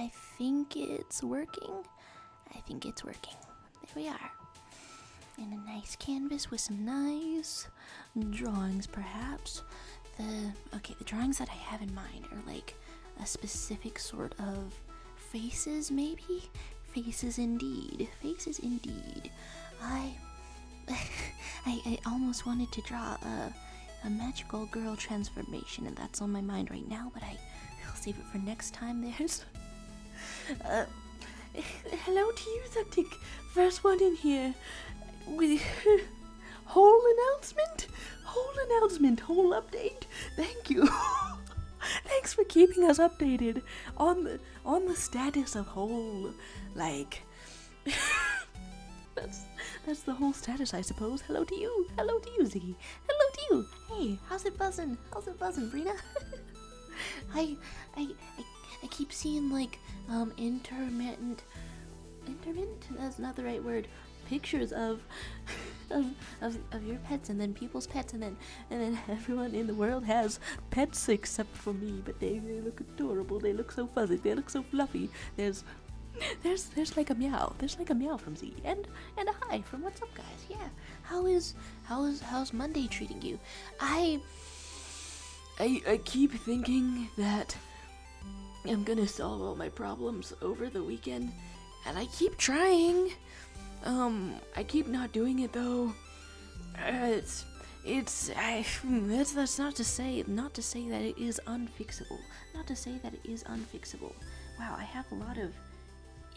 I think it's working. There we are. And a nice canvas with some nice drawings, perhaps. The drawings that I have in mind are like a specific sort of faces, maybe? Faces indeed. I almost wanted to draw a magical girl transformation, and that's on my mind right now, but I'll save it for next time. There's... hello to you, Septic. First one in here. Whole announcement, whole update. Thank you. Thanks for keeping us updated on the status of whole. Like, that's the whole status, I suppose. Hello to you, Ziggy. Hello to you. Hey, how's it buzzing, Brina? I keep seeing like intermittent. That's not the right word. Pictures of your pets, and then people's pets, and then everyone in the world has pets except for me, but they look adorable. They look so fuzzy. They look so fluffy. There's like a meow. There's like a meow from Z, and a hi from What's Up, guys. Yeah. How's Monday treating you? I keep thinking that I'm gonna solve all my problems over the weekend, and I keep trying. I keep not doing it though. That's not to say that it is unfixable. Wow, I have a lot of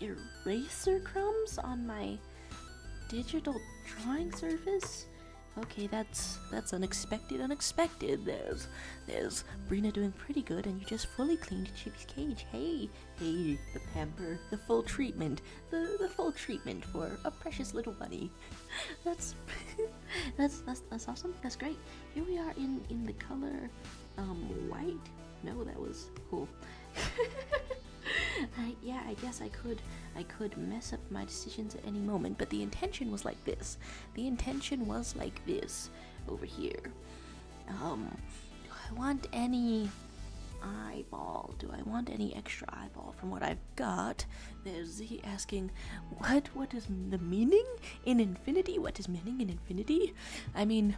eraser crumbs on my digital drawing surface. Okay, that's unexpected. There's Brina doing pretty good, and you just fully cleaned Chibi's cage. Hey, the pamper, the full treatment, the full treatment for a precious little bunny. That's awesome. That's great. Here we are in the color white. No, that was cool. I guess I could mess up my decisions at any moment, but the intention was like this. Over here. Do I want any eyeball? Do I want any extra eyeball from what I've got? There's Z asking, what is the meaning in infinity? What is meaning in infinity? I mean,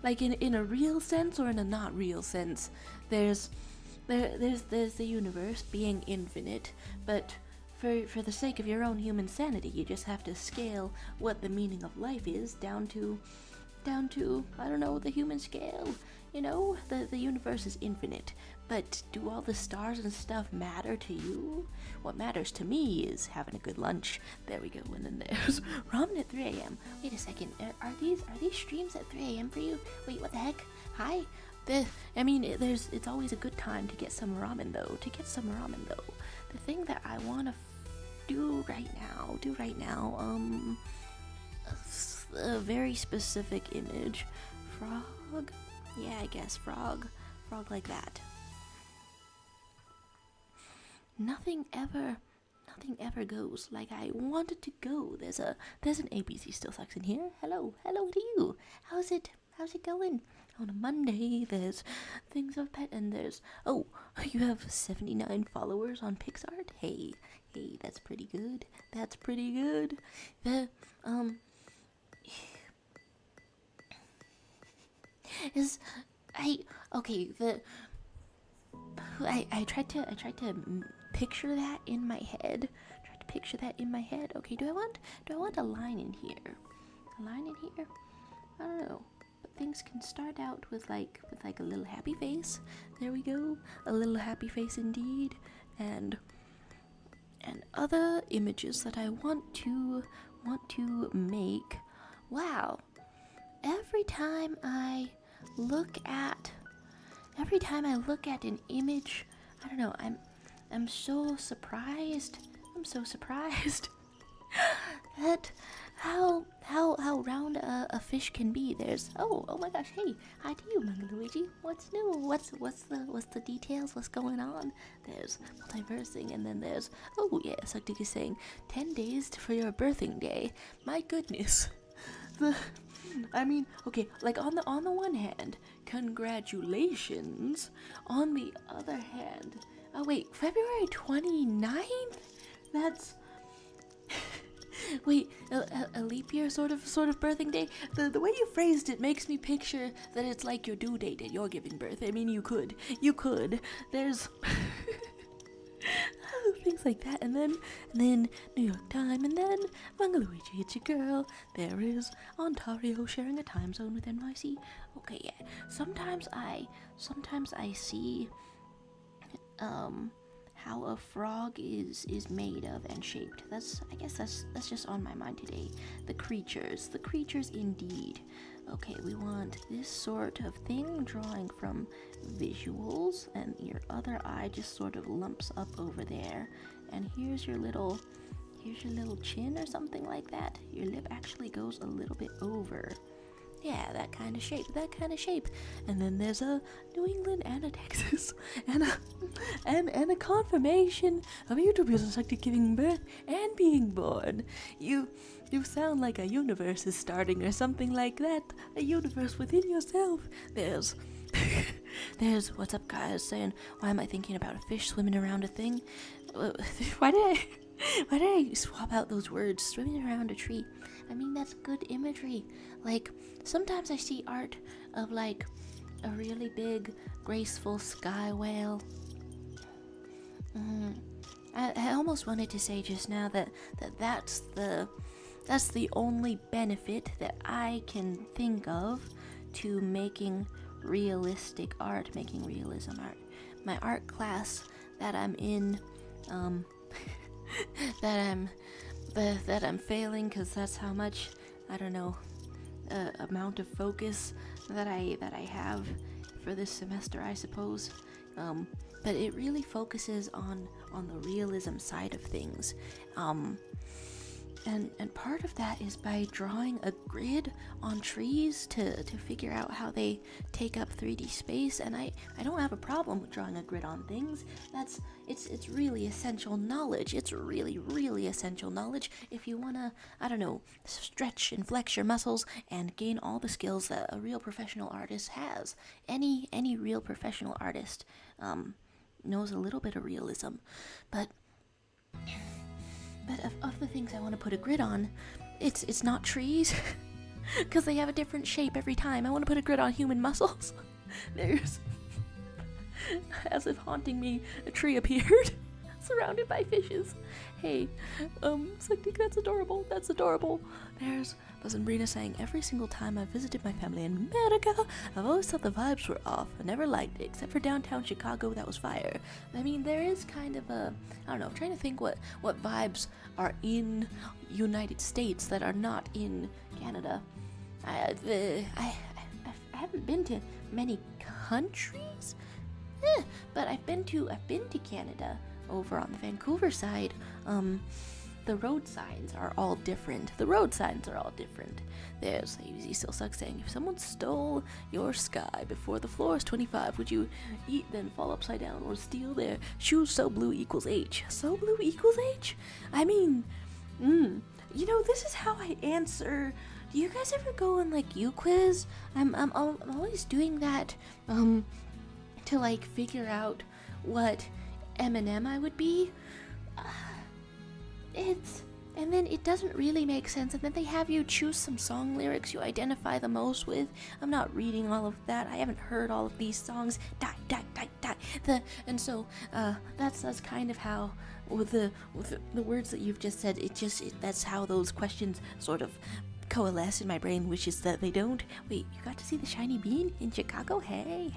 like in a real sense or in a not real sense. There's the universe being infinite, but for the sake of your own human sanity, you just have to scale what the meaning of life is down to I don't know, the human scale. You know, the universe is infinite, but do all the stars and stuff matter to you? What matters to me is having a good lunch. There we go. And then there's ramen at 3 a.m. Wait a second, are these streams at 3 a.m. for you? Wait, what the heck? Hi. It's always a good time to get some ramen though. The thing that I want to do right now, a very specific image. Frog? Yeah, I guess frog like that. Nothing ever goes like I want it to go. There's an ABC Still Sucks in here. Hello to you. How's it going? On a Monday, there's things of pet, and there's, oh, you have 79 followers on PixArt? Hey, that's pretty good. I tried to picture that in my head. Okay, do I want a line in here? I don't know. But things can start out with like a little happy face. There we go. A little happy face indeed. And other images that I want to make. Wow. Every time I look at an image, I don't know, I'm so surprised. That how round a fish can be. There's oh my gosh, hey, hi to you, Luigi. What's new? What's the details? What's going on? There's multiversing, and then there's Saktik is saying 10 days for your birthing day. My goodness. I mean, okay, like on the one hand, congratulations. On the other hand, oh wait, February 29th? That's wait, a leap year sort of birthing day? The way you phrased it makes me picture that it's like your due date and you're giving birth. I mean, you could. There's things like that, and then New York time, and then Mangaluigi, it's your girl. There is Ontario sharing a time zone with NYC. Okay, yeah. Sometimes I see how a frog is made of and shaped. I guess that's just on my mind today. The creatures indeed. Okay, we want this sort of thing, drawing from visuals, and your other eye just sort of lumps up over there. And here's your little chin or something like that. Your lip actually goes a little bit over. Yeah, that kind of shape. And then there's a New England and a Texas, and a confirmation of you to be suspected giving birth and being born. You sound like a universe is starting or something like that. A universe within yourself. There's what's up, guys? Saying, why am I thinking about a fish swimming around a thing? Why did I swap out those words? Swimming around a tree. I mean, that's good imagery. Like, sometimes I see art of like a really big, graceful sky whale. I almost wanted to say just now that's the only benefit that I can think of to making realistic art, making realism art. My art class that I'm in, that I'm failing, because that's how much, I don't know, amount of focus that I have for this semester, I suppose. But it really focuses on the realism side of things. And part of that is by drawing a grid on trees to figure out how they take up 3D space. And I don't have a problem with drawing a grid on things. It's really essential knowledge. It's really, really essential knowledge if you wanna, I don't know, stretch and flex your muscles and gain all the skills that a real professional artist has. Any real professional artist knows a little bit of realism, but of the things I want to put a grid on, it's not trees, because they have a different shape every time. I want to put a grid on human muscles. There's, as if haunting me, a tree appeared, surrounded by fishes. Hey, Saktik, that's adorable. There's Brina saying, every single time I've visited my family in America, I've always thought the vibes were off. I never liked it, except for downtown Chicago, that was fire. I mean, there is kind of a, I don't know, I'm trying to think what vibes are in United States that are not in Canada. I haven't been to many countries, but I've been to Canada over on the Vancouver side. The road signs are all different. There's ABZ still sucks saying, if someone stole your sky before the floor is 25, would you eat then fall upside down or steal their shoes? So blue equals H. So blue equals H? I mean, you know, this is how I answer. Do you guys ever go on like U-Quiz? I'm always doing that to like figure out what Eminem I would be. And then it doesn't really make sense, and then they have you choose some song lyrics you identify the most with. I'm not reading all of that. I haven't heard all of these songs. And so that's kind of how with the words that you've just said. That's how those questions sort of coalesce in my brain, which is that they don't. Wait, you got to see the shiny bean in Chicago? Hey.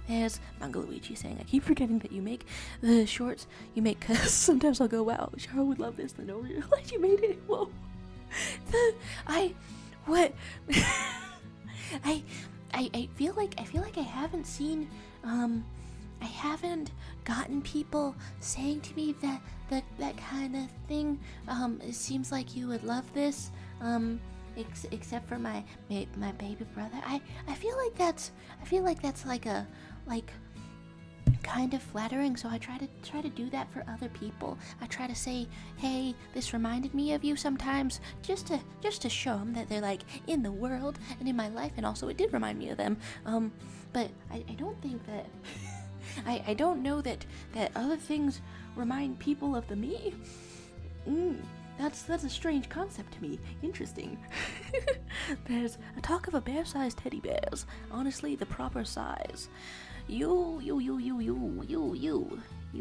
There's Mangaluigi saying, I keep forgetting that you make the shorts you make, cause sometimes I'll go, wow, Charo would love this, then I realize you made it. Whoa. I feel like I haven't seen, I haven't gotten people saying to me that kind of thing. It seems like you would love this. Except for my baby brother. I feel like that's like kind of flattering, so I try to do that for other people. I try to say, hey, this reminded me of you sometimes, just to show them that they're like in the world and in my life, and also it did remind me of them. But I don't think that I don't know that other things remind people of the me. That's a strange concept to me. Interesting. There's a talk of a bear-sized teddy bears. Honestly, the proper size. You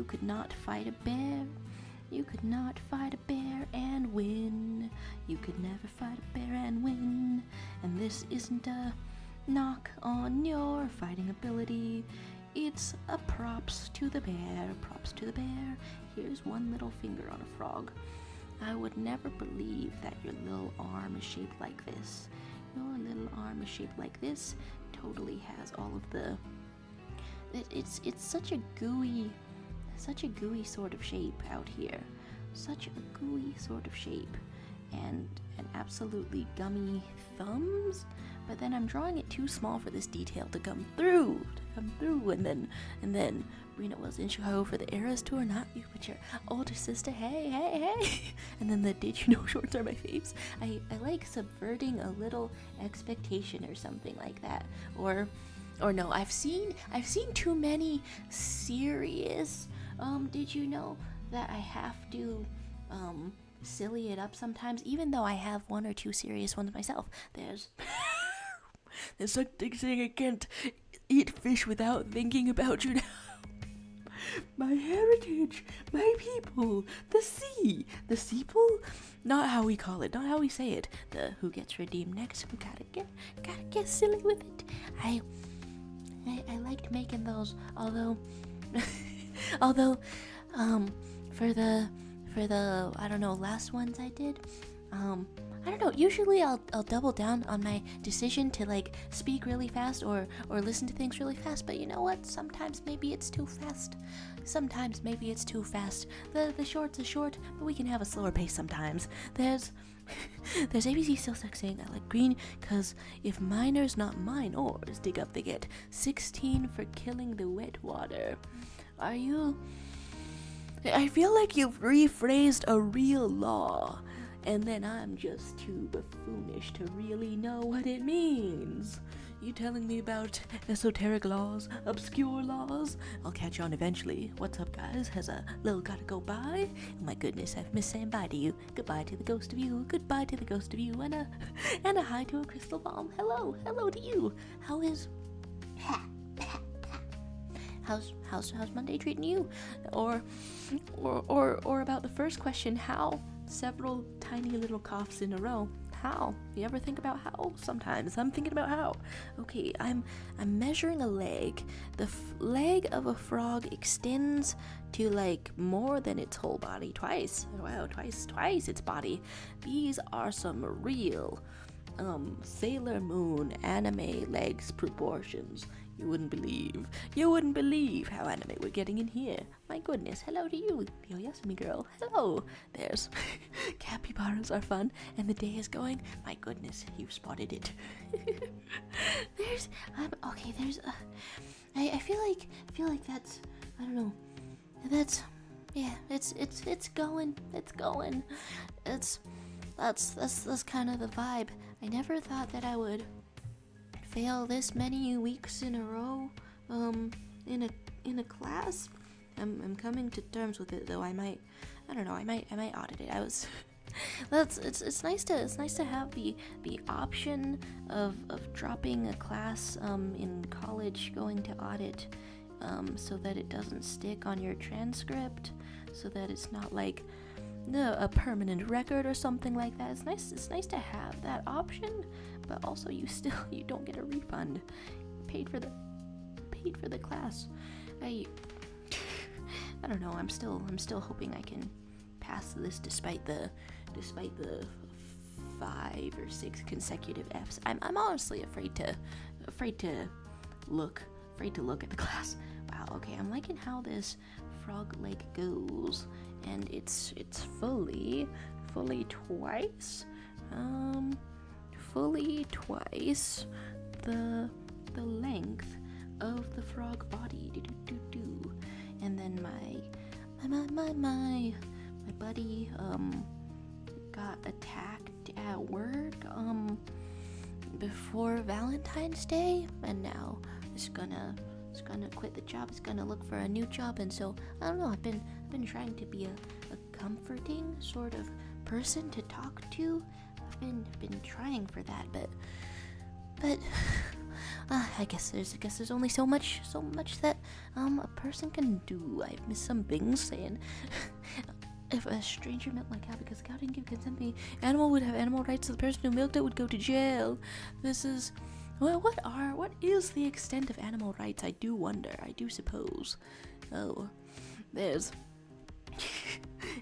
could not fight a bear. You could not fight a bear and win. You could never fight a bear and win. And this isn't a knock on your fighting ability. It's a props to the bear. Props to the bear. Here's one little finger on a frog. I would never believe that your little arm is shaped like this. Your little arm is shaped like this. Totally has all of the... It's such a gooey sort of shape out here. Such a gooey sort of shape. And absolutely gummy thumbs. But then I'm drawing it too small for this detail to come through. And then Rena was in Chicago for the Eras tour, not you, but your older sister. Hey. And then the did you know shorts are my faves. I like subverting a little expectation or something like that. Or no, I've seen too many serious did you know that I have to silly it up sometimes, even though I have one or two serious ones myself. There's something saying I can't eat fish without thinking about you now. My heritage, my people, the sea, the seaple, not how we call it, not how we say it. The who gets redeemed next. We gotta get silly with it. I liked making those, although for the I don't know, last ones I did, I don't know, usually I'll double down on my decision to like speak really fast or listen to things really fast, but you know what, sometimes maybe it's too fast. The short's a short, but we can have a slower pace sometimes. There's ABC still saying I like green, cause if miners not minors dig up they get 16 for killing the wet water. I feel like you've rephrased a real law, and then I'm just too buffoonish to really know what it means. You telling me about esoteric laws, obscure laws? I'll catch on eventually. What's up, guys? Has a little gotta go by? Oh my goodness, I've missed saying bye to you. Goodbye to the ghost of you. Goodbye to the ghost of you. And a hi to a crystal bomb. Hello to you. How's Monday treating you? Or about the first question, how? Several tiny little coughs in a row. How? You ever think about how? Sometimes I'm thinking about how. Okay, I'm measuring a leg. The leg of a frog extends to like more than its whole body. Twice. Wow, twice its body. These are some real Sailor Moon anime legs proportions. You wouldn't believe how anime we're getting in here. My goodness, hello to you, the Oyasumi girl. Hello. There's capybaras are fun, and the day is going. My goodness, you've spotted it. I feel like that's, I don't know. That's, yeah, it's going. That's kind of the vibe. I never thought that I would fail this many weeks in a row in a class. I'm coming to terms with it, though. I might audit it. It's nice to have the option of dropping a class in college, going to audit, so that it doesn't stick on your transcript, so that it's not like a permanent record or something like that. It's nice to have that option, but also you don't get a refund. Paid for the class. I don't know. I'm still hoping I can pass this despite the 5 or 6 consecutive Fs. I'm honestly afraid to look at the class. Wow. Okay. I'm liking how this frog leg goes, and it's fully twice the length of the frog body. and then my buddy got attacked at work before Valentine's Day, and now is gonna quit the job. Is gonna look for a new job, and so I don't know. I've been trying to be a comforting sort of person to talk to. I've been trying for that, but I guess there's only so much that a person can do. I've missed some things saying. If a stranger milked my cow because the cow didn't give consent, the animal would have animal rights, so the person who milked it would go to jail. This is, well, what is the extent of animal rights? I do wonder. I do suppose. Oh, there's.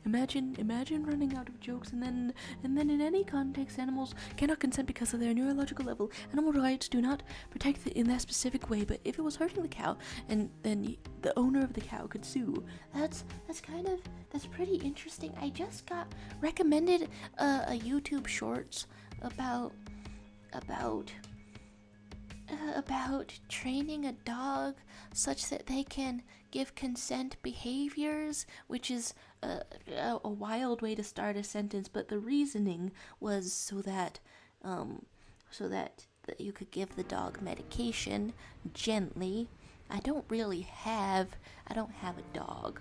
Imagine running out of jokes, and then in any context, animals cannot consent because of their neurological level. Animal rights do not protect in that specific way, but if it was hurting the cow, and then the owner of the cow could sue. That's pretty interesting. I just got recommended a YouTube shorts about training a dog such that they can give consent behaviors, which is a wild way to start a sentence, but the reasoning was so that you could give the dog medication gently. I don't have a dog.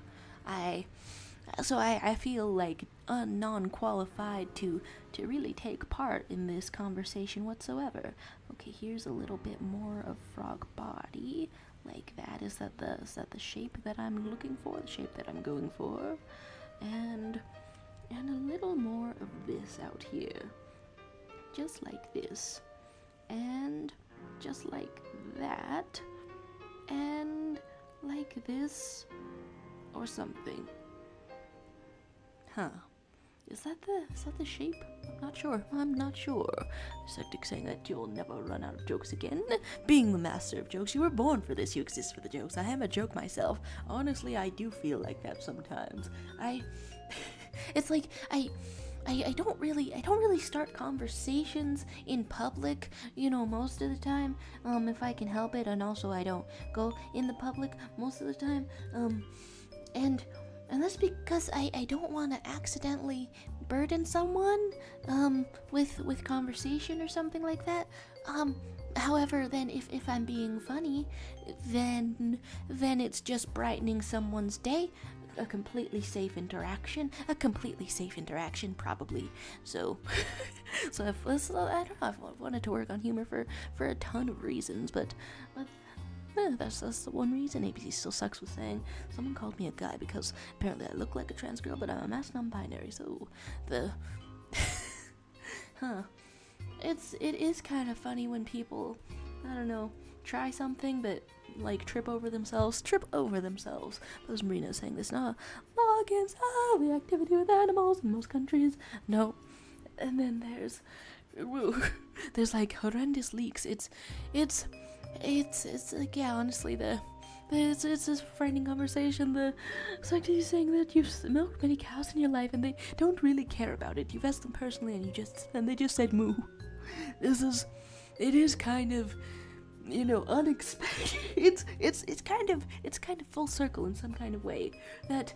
So I feel like non-qualified to really take part in this conversation whatsoever. Okay, here's a little bit more of frog body, like that. Is that the shape that I'm looking for? The shape that I'm going for, and a little more of this out here, just like this, and just like that, and like this, or something. Huh. Is that the shape? I'm not sure. Septic saying that you'll never run out of jokes again. Being the master of jokes, you were born for this. You exist for the jokes. I am a joke myself. Honestly, I do feel like that sometimes. It's like I don't really start conversations in public, most of the time, if I can help it, and also I don't go in the public most of the time, and that's because I don't want to accidentally burden someone with conversation or something like that. However, then if I'm being funny, then it's just brightening someone's day. A completely safe interaction probably. So I don't know, I've wanted to work on humor for a ton of reasons, but that's the one reason. ABC still sucks with saying someone called me a guy because apparently I look like a trans girl, but I'm a masked non-binary. So it is kind of funny when people, I don't know, try something but like trip over themselves. Those Marina saying this. No, law against all the activity with animals in most countries. No, and then there's like horrendous leaks. It's like, yeah, honestly, it's this frightening conversation. It's like you saying that you've milked many cows in your life and they don't really care about it. You've asked them personally and they just said moo. It is kind of, unexpected. It's kind of full circle in some kind of way. That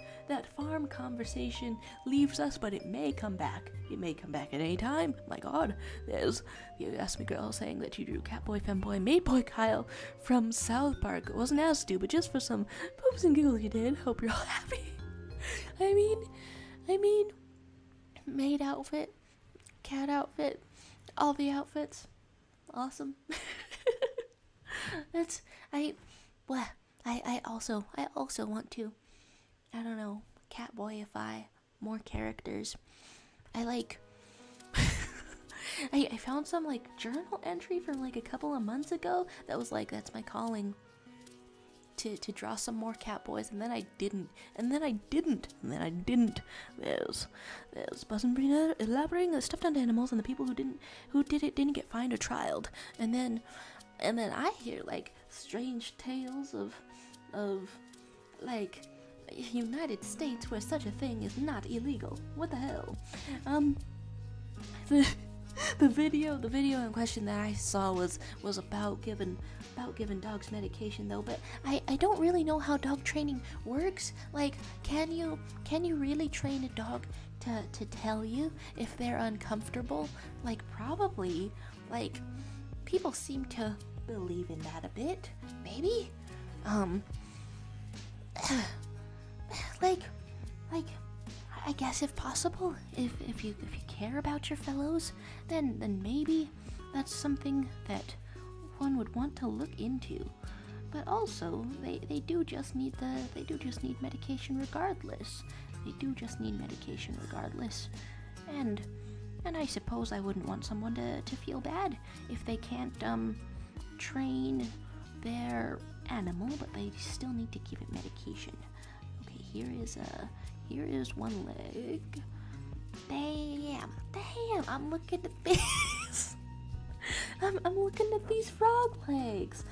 farm conversation leaves us, but it may come back. It may come back at any time. My God, there's the Ask Me Girl saying that you drew Catboy, Femboy, Maid Boy Kyle from South Park. It wasn't asked to, but just for some poops and giggles you did. Hope you're all happy. I mean, maid outfit, cat outfit, all the outfits, awesome. I also want to, I don't know, Catboyify more characters. I found some journal entry from a couple of months ago that was that's my calling to draw some more Catboys, and then I didn't. There's Buzz and Brina elaborating the stuffed animals, and the people who did it didn't get fined or trialed, and then I hear strange tales of United States where such a thing is not illegal. What the hell? the video in question that I saw was about giving dogs medication though, but I don't really know how dog training works. Like, can you really train a dog to tell you if they're uncomfortable? Like, probably. Like, people seem to believe in that a bit, maybe. Like I guess if possible, if you care about your fellows, then maybe that's something that one would want to look into. But also, they do just need medication regardless. They do just need medication regardless. And I suppose I wouldn't want someone to feel bad if they can't train their animal, but they still need to give it medication. Okay, here is one leg. Damn, I'm looking at this. I'm looking at these frog legs.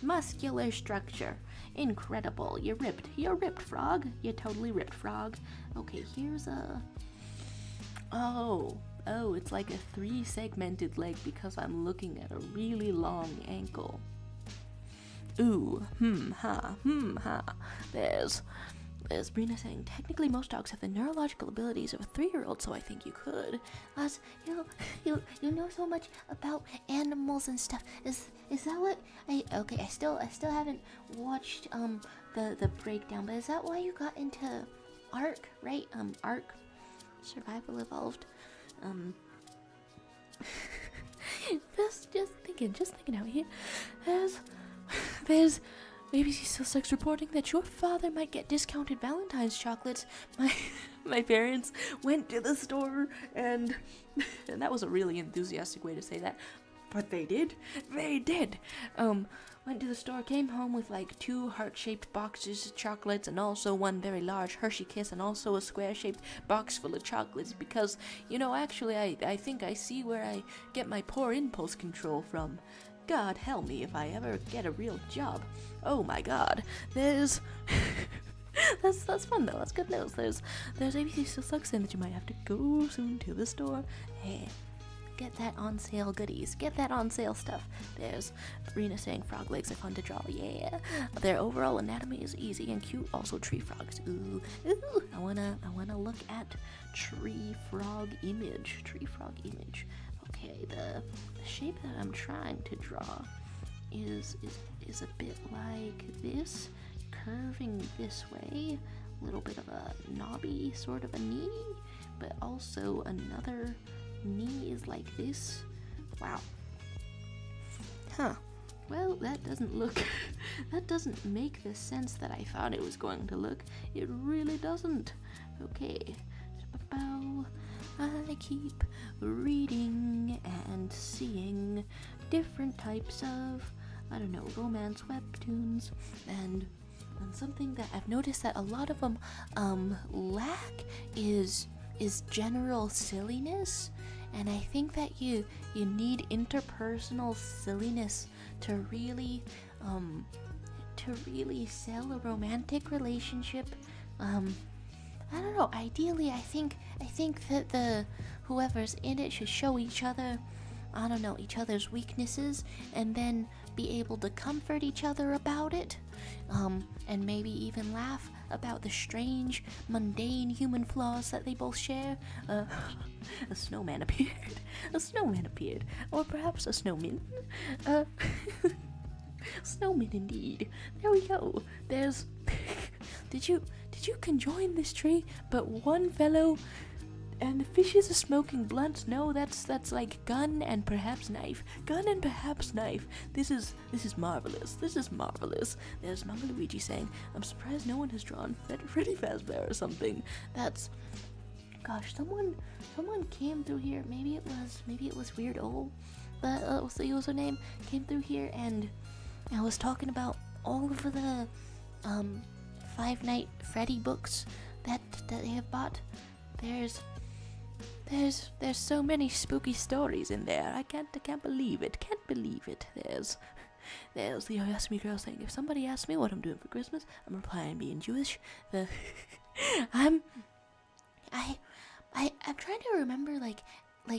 Muscular structure. Incredible. You're ripped, frog. You're totally ripped, frog. Okay, here's a... Oh, it's like a 3-segmented leg because I'm looking at a really long ankle. Ooh, ha. There's Brina saying, technically most dogs have the neurological abilities of a 3-year-old, so I think you could. As you know so much about animals and stuff. Is that what I still haven't watched the breakdown, but is that why you got into ARC, right? ARC, Survival Evolved. just thinking out here. There's ABC Still Sucks reporting that your father might get discounted Valentine's chocolates. My parents went to the store and that was a really enthusiastic way to say that, but they did. Went to the store, came home with like 2 heart-shaped boxes of chocolates and also one very large Hershey Kiss and also a square-shaped box full of chocolates because, actually I think I see where I get my poor impulse control from. God help me if I ever get a real job. Oh my god. There's... that's fun though, that's good news. There's ABC Still Sucks in that you might have to go soon to the store. Hey, get that on sale goodies. Get that on sale stuff. There's Rena saying frog legs are fun to draw. Yeah. Their overall anatomy is easy and cute. Also tree frogs. Ooh. I wanna look at tree frog image. Okay, the shape that I'm trying to draw is a bit like this, curving this way, a little bit of a knobby sort of a knee, but also another knee is like this. Wow. Huh. Well, that doesn't make the sense that I thought it was going to look. It really doesn't. Okay. I keep reading and seeing different types of, romance webtoons, and something that I've noticed that a lot of them lack is general silliness, and I think that you need interpersonal silliness to really sell a romantic relationship. I don't know, ideally I think that the whoever's in it should show each other, each other's weaknesses and then be able to comfort each other about it, and maybe even laugh about the strange, mundane human flaws that they both share. A snowman appeared, or perhaps a snowman. Snowman indeed. There we go. There's Did you conjoin this tree but one fellow and the fishes are smoking blunts? No, that's like gun and perhaps knife. This is marvelous. There's Mama Luigi saying, I'm surprised no one has drawn Freddy Fazbear or something. Gosh, someone came through here. Maybe it was Weird Ol, what's the username, came through here and I was talking about all of the Five Night Freddy books that they have bought. There's so many spooky stories in there. I can't believe it. There's the Ask Me girl saying, if somebody asks me what I'm doing for Christmas, I'm replying being Jewish. I'm trying to remember like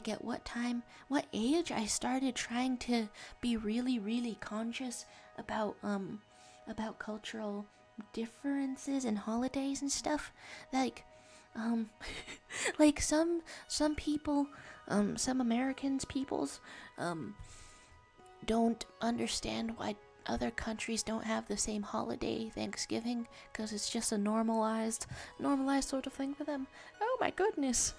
at what time, what age I started trying to be really, really conscious about cultural differences and holidays and stuff. Like um like some people, some Americans peoples don't understand why other countries don't have the same holiday, Thanksgiving, because it's just a normalized sort of thing for them. Oh my goodness.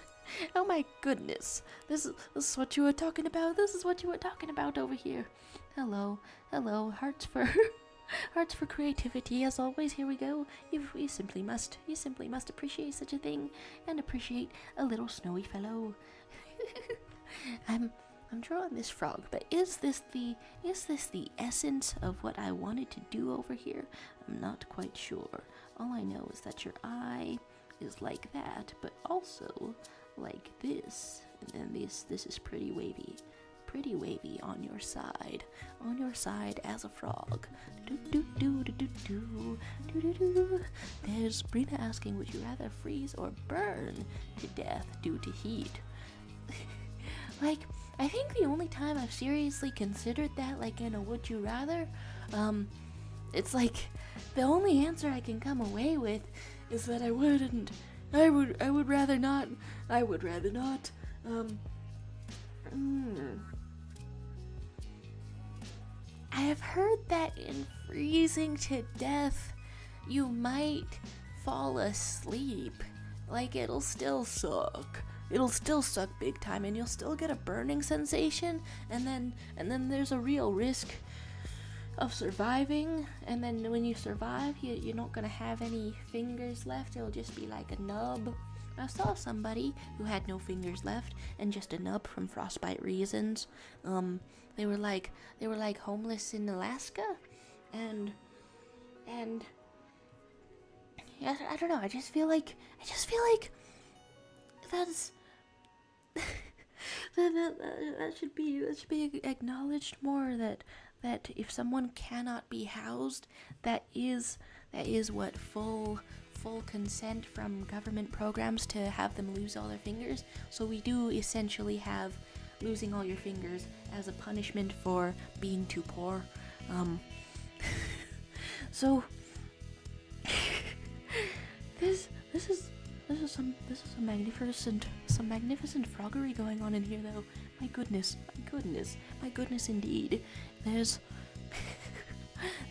Oh my goodness. This is what you were talking about. This is what you were talking about over here. Hello. Hello. Hearts for hearts for creativity as always. Here we go. You simply must appreciate such a thing and appreciate a little snowy fellow. I'm drawing this frog, but is this the essence of what I wanted to do over here? I'm not quite sure. All I know is that your eye is like that, but also like this, and then this is pretty wavy on your side as a frog. There's Brina asking, would you rather freeze or burn to death due to heat? Like, I think the only time I've seriously considered that, like in a would you rather, it's like the only answer I can come away with is that I would rather not. I have heard that in freezing to death, you might fall asleep. Like, it'll still suck. It'll still suck big time, and you'll still get a burning sensation, and then there's a real risk of surviving, and then when you survive, you're not gonna have any fingers left. It'll just be like a nub. I saw somebody who had no fingers left and just a nub from frostbite reasons. They were like homeless in Alaska, and yeah, I don't know. I just feel like that's that should be acknowledged more. That if someone cannot be housed, that is what full consent from government programs to have them lose all their fingers. So we do essentially have losing all your fingers as a punishment for being too poor. So this is some magnificent froggery going on in here, though. My goodness indeed. There's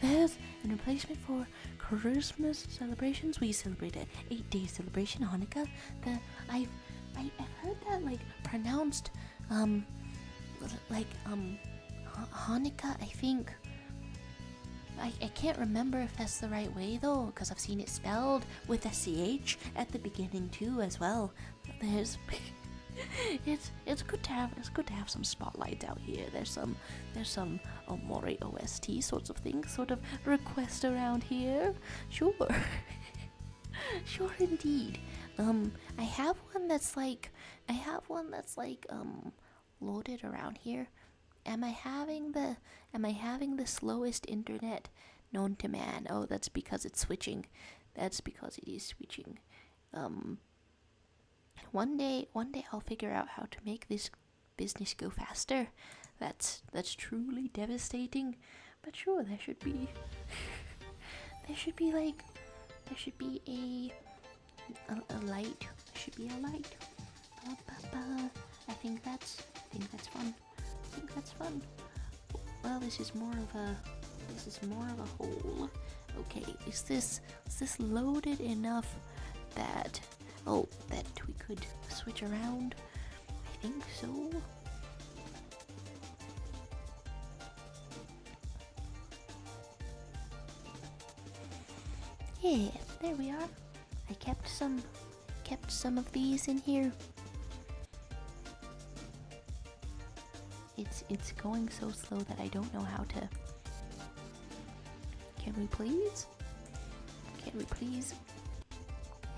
in replacement for Christmas celebrations, we celebrate an 8-day celebration, Hanukkah. I've heard that like pronounced Hanukkah. I think I can't remember if that's the right way though, because I've seen it spelled with a CH at the beginning too as well. There's it's good to have some spotlights out here. There's some Omori OST sorts of things, sort of request around here. Sure. Sure indeed. I have one that's like loaded around here. Am I having the slowest internet known to man? Oh, that's because it's switching. That's because it is switching. One day I'll figure out how to make this business go faster. That's truly devastating. But sure, there should be a light. There should be a light. I think that's fun. Well, this is more of a hole. Okay, is this loaded enough that we could switch around? I think so. Yeah, there we are. I kept some of these in here. It's going so slow that I don't know how to. Can we please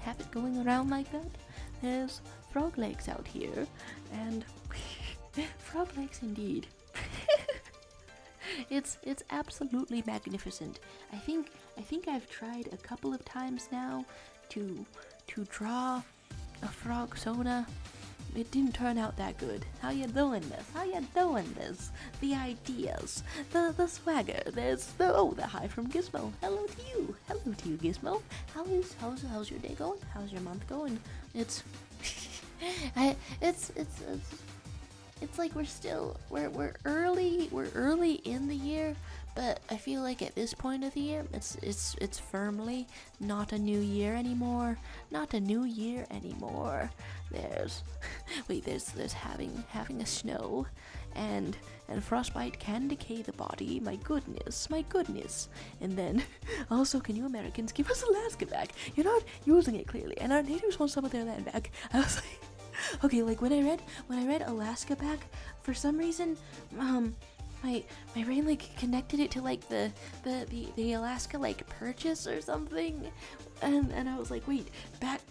have it going around like that? There's frog legs out here, and frog legs indeed. It's absolutely magnificent. I think I've tried a couple of times now to draw a frog soda. It didn't turn out that good. How you doing this? How you doing this? The ideas, the swagger. There's the hi from Gizmo. Hello to you. Hello to you, Gizmo. How's your day going? How's your month going? It's it's like we're early in the year, but I feel like at this point of the year, it's firmly not a new year anymore. Not a new year anymore. There's having a snow, and frostbite can decay the body. My goodness. And then also, can you Americans give us Alaska back? You're not using it clearly, and our natives want some of their land back. I was like, okay, like when I read Alaska back, for some reason, my brain like connected it to like the Alaska like purchase or something, and I was like, wait, back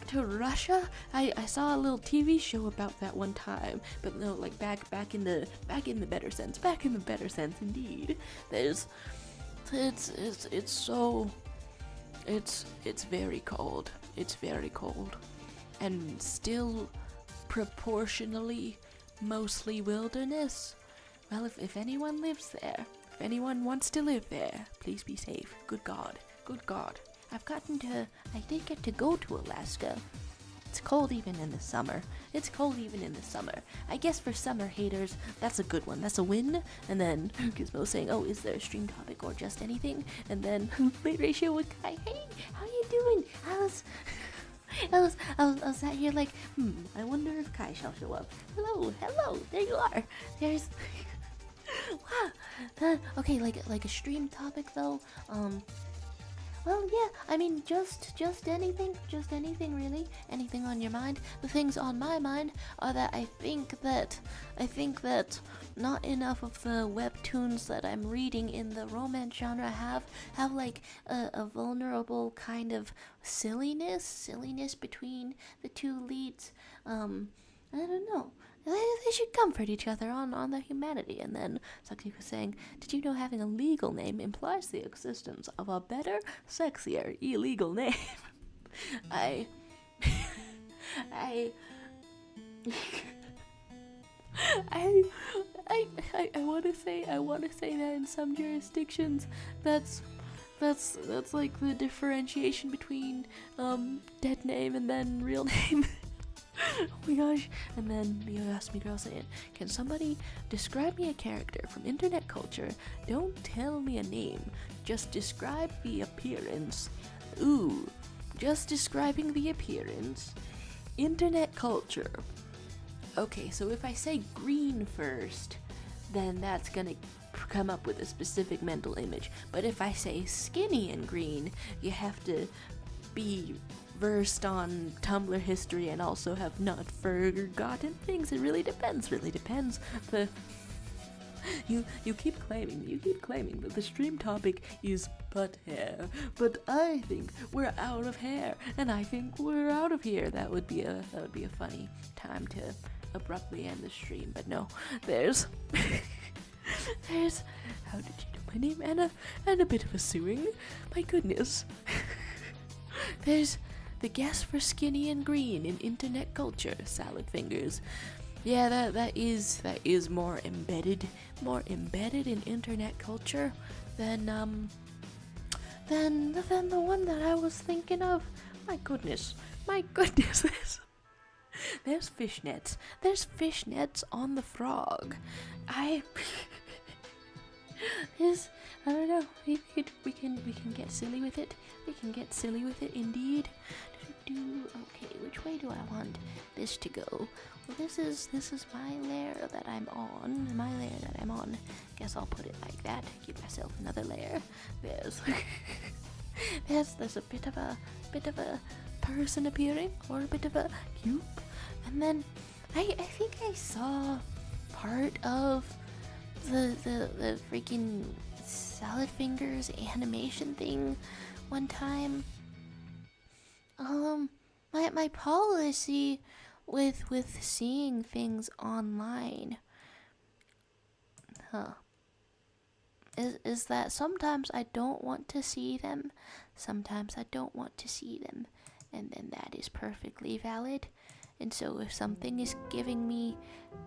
to Russia. I saw a little TV show about that one time, but no, like back in the better sense indeed. It's very cold. It's very cold. And still proportionally mostly wilderness. Well, if anyone lives there, if anyone wants to live there, please be safe. Good God. I did get to go to Alaska. It's cold even in the summer. I guess for summer haters, that's a good one. That's a win. And then Gizmo saying, oh, is there a stream topic or just anything? And then late ratio with Kai. Hey, how you doing? I was sat here like, I wonder if Kai shall show up. Hello, there you are. There's, wow. Okay, like a stream topic though. Well, yeah, I mean, just anything really. Anything on your mind. The things on my mind are that I think that not enough of the webtoons that I'm reading in the romance genre have like a vulnerable kind of silliness between the two leads. I don't know. They should comfort each other on their humanity. And then Sakuchi was saying, did you know having a legal name implies the existence of a better, sexier, illegal name? I want to say that in some jurisdictions that's like the differentiation between dead name and then real name. Oh my gosh. And then Mio asked me, girl saying, can somebody describe me a character from internet culture? Don't tell me a name, just describe the appearance. Ooh, just describing the appearance. Internet culture. Okay, so if I say green first, then that's gonna come up with a specific mental image. But if I say skinny and green, you have to be versed on Tumblr history and also have not forgotten things. It really depends. The you keep claiming that the stream topic is butt hair, but I think we're out of hair, and I think we're out of here. That would be a funny time to abruptly end the stream. But no, there's how did you know my name, Anna? And a bit of a suing. My goodness. There's the guess for skinny and green in internet culture, salad fingers. Yeah, that is more embedded in internet culture than the one that I was thinking of. My goodness, there's fishnets. There's fishnets on the frog. I don't know. We can get silly with it. Indeed. Okay, which way do I want this to go? Well, this is my layer that I'm on. Guess I'll put it like that. Give myself another layer. There's a bit of a person appearing, or a bit of a cube, and then I think I saw part of the freaking salad fingers animation thing one time. My policy with seeing things online, is that sometimes I don't want to see them, sometimes I don't want to see them, and then that is perfectly valid. And so if something is giving me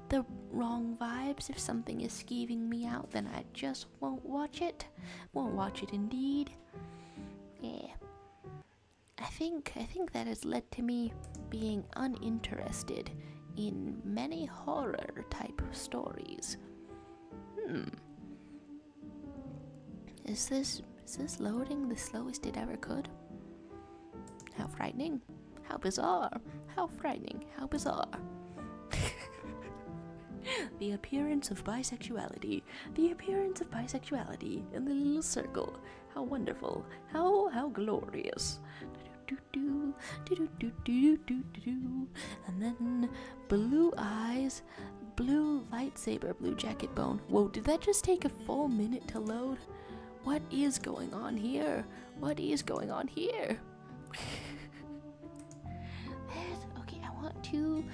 the wrong vibes, if something is skeeving me out, then I just won't watch it. Won't watch it indeed. Yeah. I think that has led to me being uninterested in many horror type stories. Is this loading the slowest it ever could? How frightening. How bizarre. How frightening. How bizarre. The appearance of bisexuality. The appearance of bisexuality in the little circle. How wonderful. How glorious. And then blue eyes, blue lightsaber, blue jacket bone. Whoa, did that just take a full minute to load? What is going on here? What is going on here? Okay, I want to.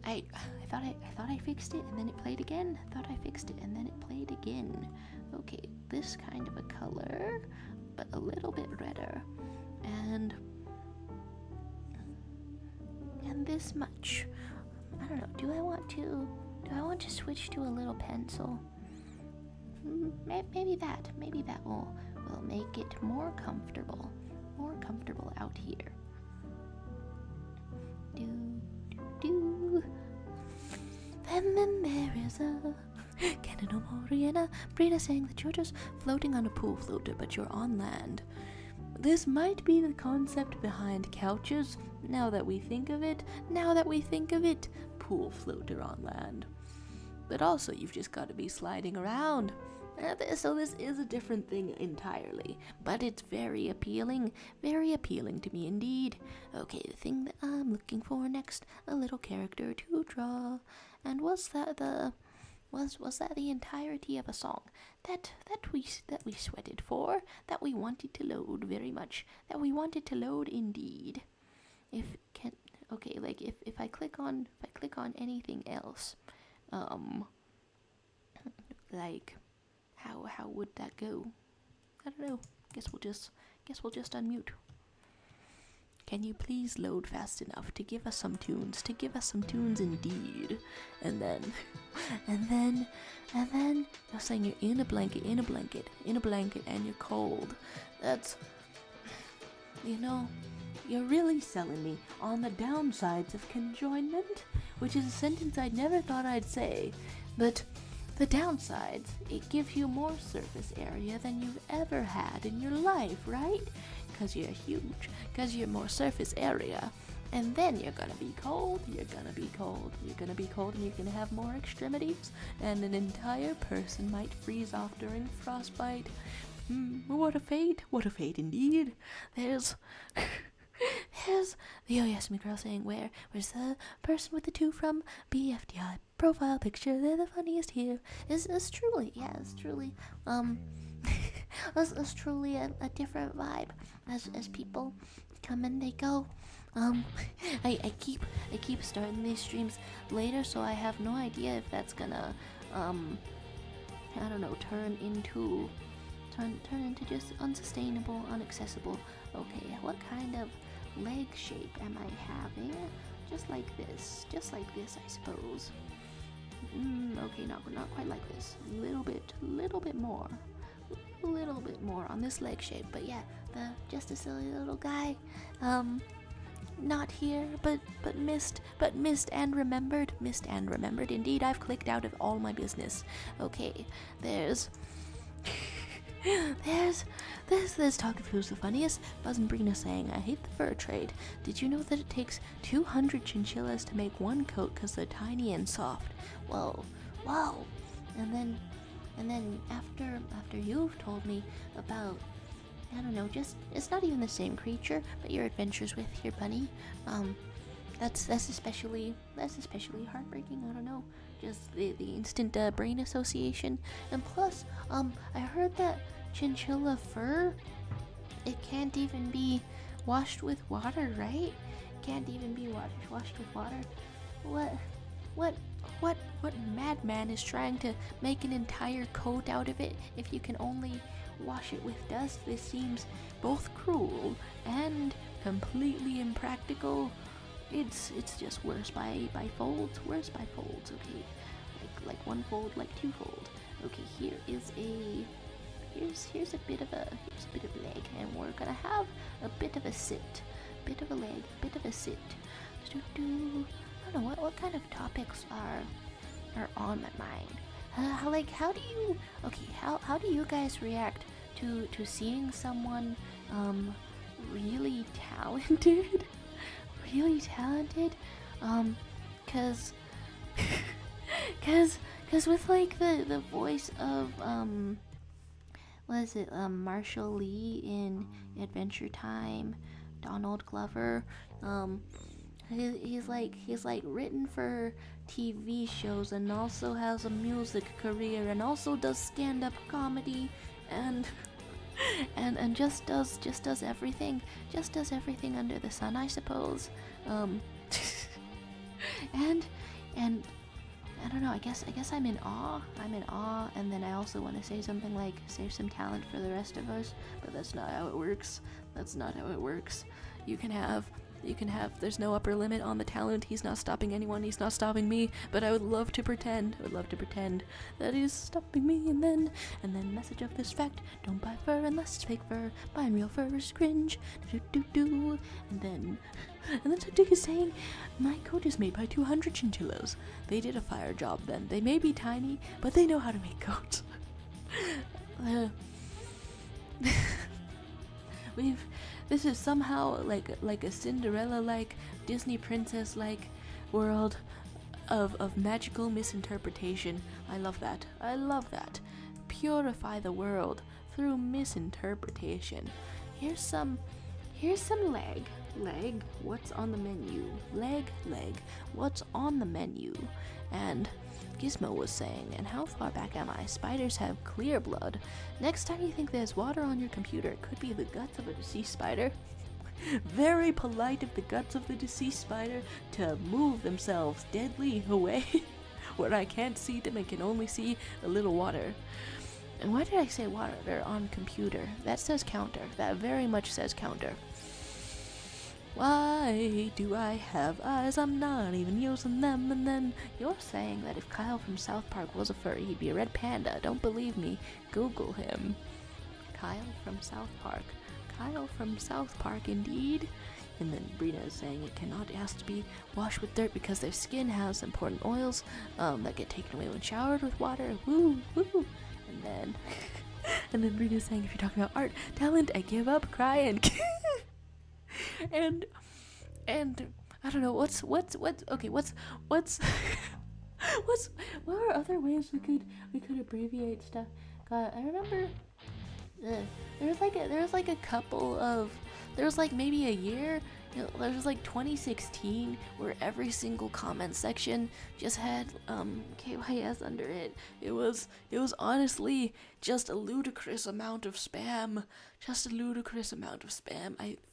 I thought I fixed it and then it played again. I thought I fixed it and then it played again. Okay, this kind of a color, but a little bit redder, and this much. I don't know. Do I want to switch to a little pencil? Maybe that will make it more comfortable out here. And then there is a Canada Moriana. Brina saying that you're just floating on a pool floater, but you're on land. This might be the concept behind couches. Now that we think of it, pool floater on land. But also, you've just got to be sliding around. So this is a different thing entirely, but it's very appealing to me indeed. Okay, the thing that I'm looking for next, a little character to draw. And was that the entirety of a song that we sweated for, that we wanted to load very much, that we wanted to load indeed? If I click on anything else, like how would that go? I don't know. Guess we'll just unmute. Can you please load fast enough to give us some tunes? To give us some tunes indeed. And then you're saying you're in a blanket, and you're cold. That's, you're really selling me on the downsides of conjoinment, which is a sentence I never thought I'd say. But the downsides, it gives you more surface area than you've ever had in your life, right? Because you're huge, because you're more surface area. And then you're gonna be cold, and you're gonna have more extremities, and an entire person might freeze off during frostbite. What a fate indeed. There's the Oyasumi girl saying, where's the person with the two from BFDI profile picture? They're the funniest here. It's truly it's truly a different vibe as people come and they go. I keep starting these streams later, so I have no idea if that's gonna turn into just unsustainable, inaccessible. Okay, what kind of leg shape am I having? Just like this, I suppose. Okay, not quite like this. Little bit more on this leg shape. But yeah, just a silly little guy. Not here, but missed and remembered. Indeed, I've clicked out of all my business. Okay, there's talk of who's the funniest. Buzz and Brina saying, I hate the fur trade. Did you know that it takes 200 chinchillas to make one coat because they're tiny and soft? Whoa. And then after you've told me about, I don't know, just, it's not even the same creature, but your adventures with your bunny, that's especially heartbreaking. I don't know, just the instant brain association. And plus, I heard that chinchilla fur, it can't even be washed with water, right? Can't even be washed with water. What madman is trying to make an entire coat out of it if you can only wash it with dust. This seems both cruel and completely impractical. It's just worse by folds, okay? Like one fold, like two fold. Okay, here's a bit of a leg, and we're gonna have a bit of a sit. Bit of a leg, bit of a sit. I don't know what kind of topics are on my mind. How do you guys react to seeing someone really talented? Really talented? Cause with like the voice of Marshall Lee in Adventure Time, Donald Glover, he's like written for TV shows and also has a music career and also does stand-up comedy and just does everything under the sun, I suppose. And I don't know, I guess I'm in awe, and then I also want to say something like, save some talent for the rest of us, but that's not how it works. You can have, there's no upper limit on the talent. He's not stopping anyone, he's not stopping me, but I would love to pretend that he's stopping me, and then message of this fact, don't buy fur unless it's fake fur, buying real fur is cringe, and then he's saying, my coat is made by 200 chinchillas. They did a fire job then. They may be tiny, but they know how to make coats. This is somehow like a Cinderella-like, Disney princess-like world of magical misinterpretation. I love that. Purify the world through misinterpretation. Here's some leg. What's on the menu? Leg, what's on the menu? And Gizmo was saying, and how far back am I? Spiders have clear blood. Next time you think there's water on your computer, it could be the guts of a deceased spider. Very polite of the guts of the deceased spider to move themselves deadly away where I can't see them and can only see a little water. And why did I say water? They're on computer. That says counter. That very much says counter. Why do I have eyes? I'm not even using them. And then you're saying that if Kyle from South Park was a furry, he'd be a red panda. Don't believe me? Google him. Kyle from South Park, indeed. And then Brina is saying it cannot ask to be washed with dirt because their skin has important oils that get taken away when showered with water. Woo, woo. And then Brina is saying, if you're talking about art, talent, I give up, cry, and and I don't know what's what are other ways we could abbreviate stuff. God, I remember there was like maybe a year, there was like 2016 where every single comment section just had KYS under it. It was honestly just a ludicrous amount of spam. I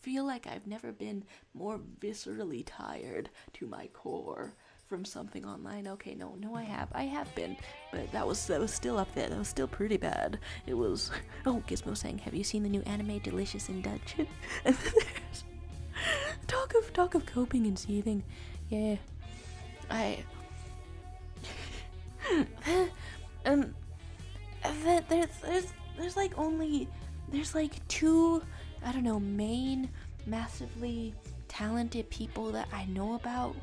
feel like I've never been more viscerally tired to my core from something online. Okay, no, I have been, but that was still up there. That was still pretty bad. It was. Oh, Gizmo saying, have you seen the new anime Delicious in Dutch? And then there's talk of coping and seething. Yeah, there's like two, I don't know, main massively talented people that I know about,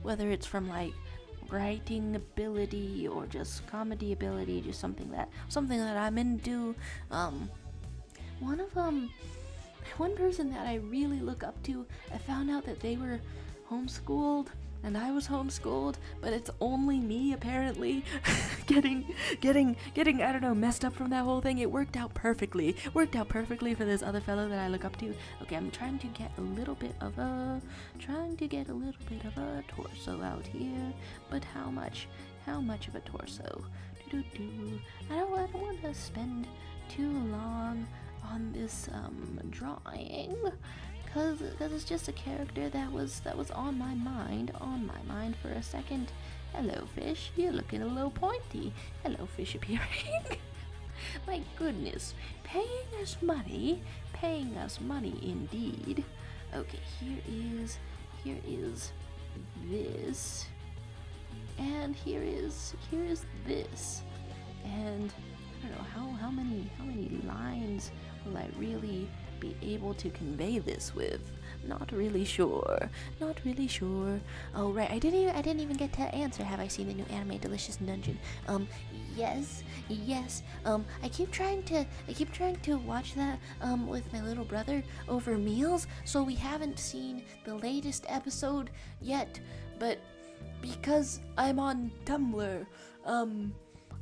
whether it's from like writing ability or just comedy ability, just something that I'm into. One person that I really look up to, I found out that they were homeschooled and I was homeschooled, but it's only me apparently getting I don't know, messed up from that whole thing. It worked out perfectly for this other fellow that I look up to. Okay, I'm trying to get a little bit of a torso out here, but how much of a torso? I don't want to spend too long on this drawing, cause it's just a character that was on my mind for a second. Hello, fish. You're looking a little pointy. Hello, fish appearing. My goodness, paying us money indeed. Okay, here is this, and here is this, and I don't know how many lines will I really be able to convey this with. Not really sure. Oh right, I didn't even get to answer. Have I seen the new anime Delicious Dungeon? Yes. I keep trying to watch that with my little brother over meals, so we haven't seen the latest episode yet. But because I'm on Tumblr,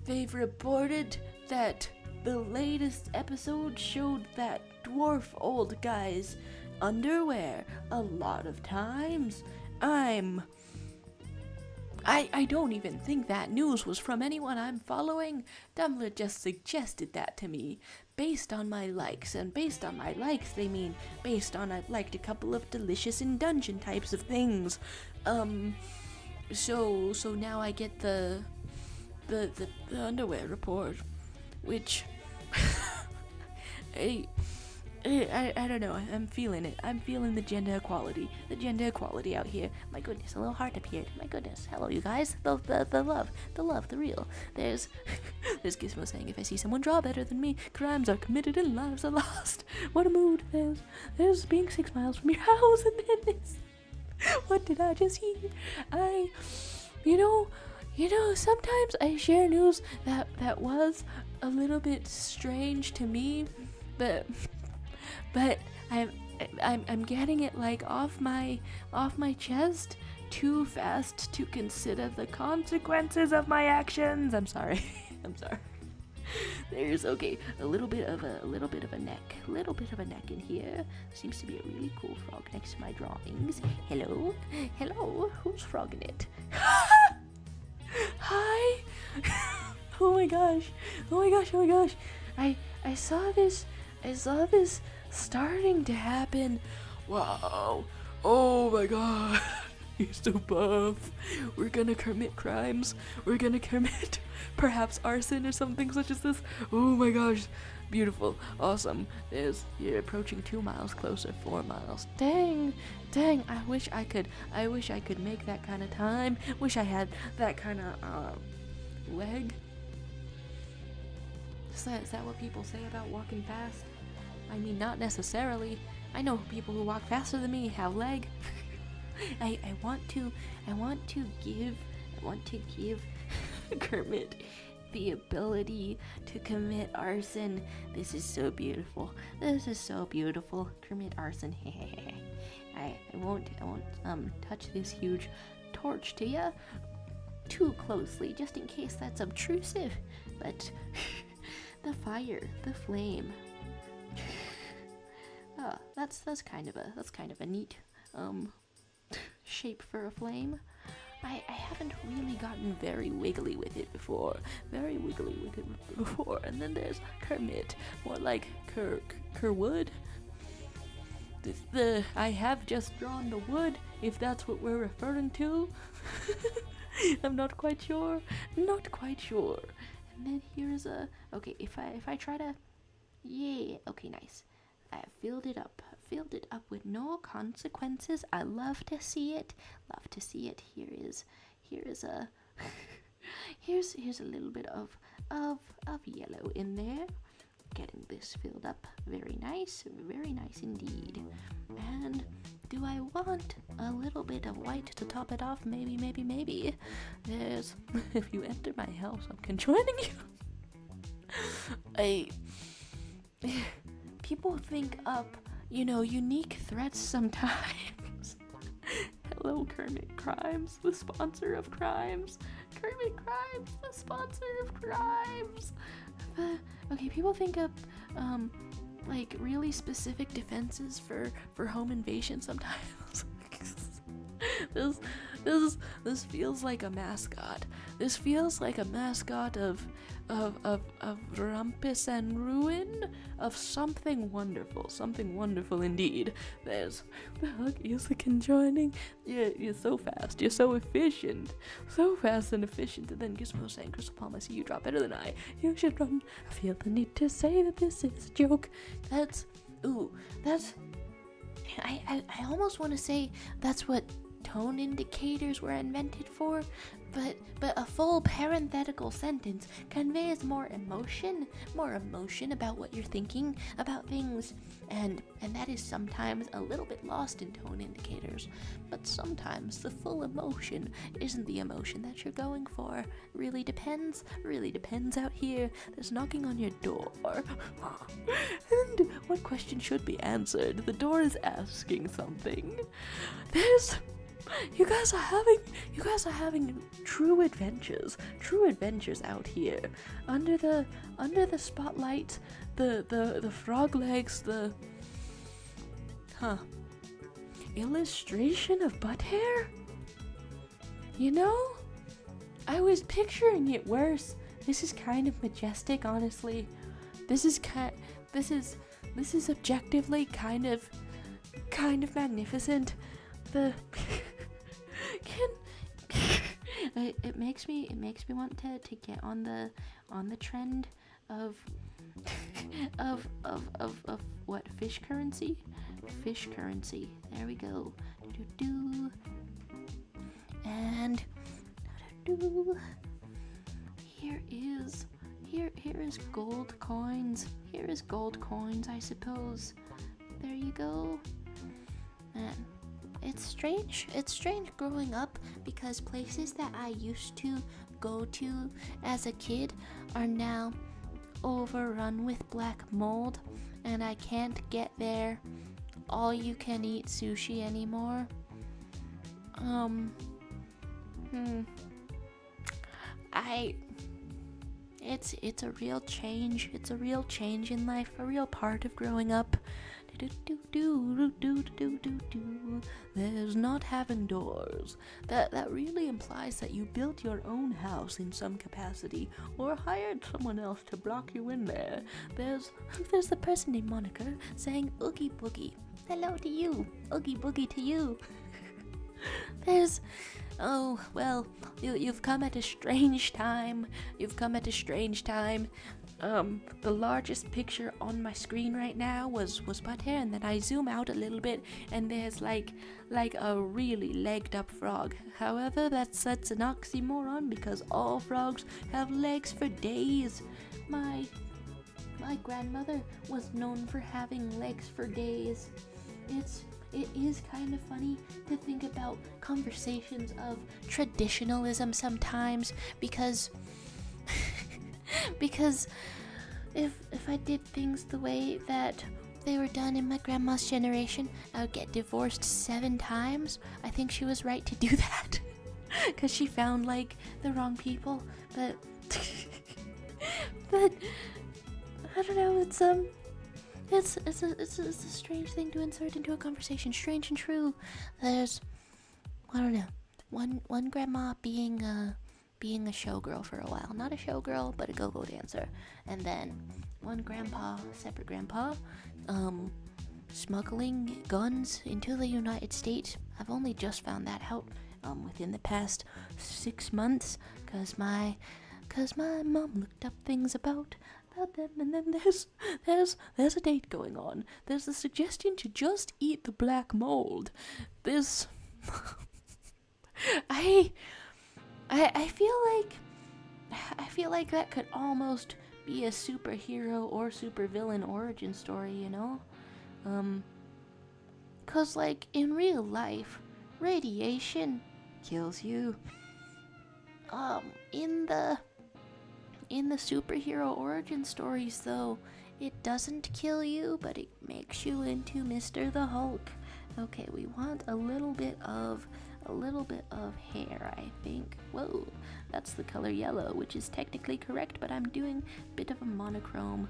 they've reported that the latest episode showed that dwarf old guy's underwear a lot of times. I don't even think that news was from anyone I'm following. Tumblr just suggested that to me based on my likes, and based on my likes they mean based on I've liked a couple of Delicious in Dungeon types of things. So now I get the underwear report, which I don't know. I'm feeling it. I'm feeling the gender equality out here. My goodness, a little heart appeared. My goodness, hello you guys. The love, the real. There's Gizmo saying, if I see someone draw better than me, crimes are committed and lives are lost. What a mood. There's being 6 miles from your house, and then this. What did I just hear? You know, sometimes I share news that was a little bit strange to me, but I'm getting it like off my chest too fast to consider the consequences of my actions. I'm sorry. There's a little bit of a neck in here. Seems to be a really cool frog next to my drawings. Hello, who's frogging it? Hi. Oh my gosh. I saw this starting to happen. Wow. Oh my god. He's so buff. We're gonna commit crimes. We're gonna commit perhaps arson or something such as this. Oh my gosh. Beautiful. Awesome. You're approaching 2 miles closer, 4 miles. Dang. I wish I could make that kind of time. Wish I had that kind of leg. Is that what people say about walking fast? I mean, not necessarily. I know people who walk faster than me have leg. I want to give Kermit the ability to commit arson. This is so beautiful. Kermit arson. I won't touch this huge torch to ya too closely, just in case that's obtrusive. But the fire, the flame. That's kind of a neat shape for a flame. I haven't really gotten very wiggly with it before. And then there's Kermit, more like Kerwood. I have just drawn the wood, if that's what we're referring to. I'm not quite sure. And then here's if I try to, yeah, okay, nice. I filled it up with no consequences. I love to see it. Here's a little bit of yellow in there. Getting this filled up. Very nice indeed. And do I want a little bit of white to top it off? Maybe. There's if you enter my house, I'm conjoining you. People think up, unique threats sometimes. Hello, Kermit Crimes, the sponsor of crimes. Kermit Crimes, the sponsor of crimes. People think up, really specific defenses for home invasion sometimes. this feels like a mascot. This feels like a mascot of rumpus and ruin, of something wonderful indeed. There's the Huggies conjoining. You're so fast, you're so efficient, so fast and efficient. And then Gizmo saying, Crystal Palm, I see you draw better than I. You should run. I feel the need to say that this is a joke. I almost want to say that's what tone indicators were invented for, but a full parenthetical sentence conveys more emotion about what you're thinking about things, and that is sometimes a little bit lost in tone indicators. But sometimes the full emotion isn't the emotion that you're going for. Really depends out here. There's knocking on your door. And what question should be answered? The door is asking something. You guys are having true adventures out here. Under the spotlight, the frog legs, illustration of butt hair? You know? I was picturing it worse. This is kind of majestic, honestly. This is objectively kind of magnificent. It makes me want to get on the trend of what, fish currency. There we go. And here is gold coins. I suppose. There you go. Man, it's strange growing up, because places that I used to go to as a kid are now overrun with black mold, and I can't get their all-you-can-eat sushi anymore. It's a real change. It's a real change in life, a real part of growing up. There's not having doors. That really implies that you built your own house in some capacity, or hired someone else to block you in there. There's the person named Monica saying Oogie Boogie. Hello to you. Oogie Boogie to you. You've come at a strange time. The largest picture on my screen right now was butt hair, and then I zoom out a little bit, and there's like a really legged up frog. However, that's an oxymoron, because all frogs have legs for days. My grandmother was known for having legs for days. It is kind of funny to think about conversations of traditionalism sometimes, because if I did things the way that they were done in my grandma's generation, I would get divorced 7 times. I think she was right to do that, because she found the wrong people. But I don't know. It's a strange thing to insert into a conversation. Strange and true. There's, I don't know, one grandma being a showgirl for a while. Not a showgirl, but a go-go dancer. And then one grandpa, separate grandpa, smuggling guns into the United States. I've only just found that out within the past 6 months, cause my mom looked up things about them, and then there's a date going on. There's the suggestion to just eat the black mold. There's I feel like that could almost be a superhero or supervillain origin story, you know? 'Cause in real life, radiation kills you. In the superhero origin stories, though, it doesn't kill you, but it makes you into Mr. the Hulk. Okay, we want a little bit of hair, I think. Whoa, that's the color yellow, which is technically correct, but I'm doing a bit of a monochrome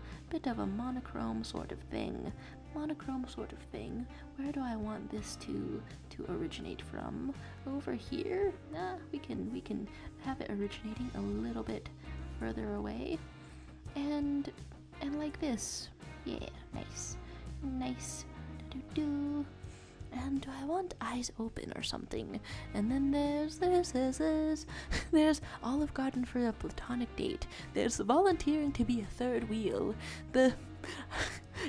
sort of thing. monochrome sort of thing. Where do I want this to originate from? Over here? Nah, we can have it originating a little bit further away. And like this. Yeah, nice. Nice. Do-do-do. And do I want eyes open or something? And then there's Olive Garden for a platonic date. There's volunteering to be a third wheel.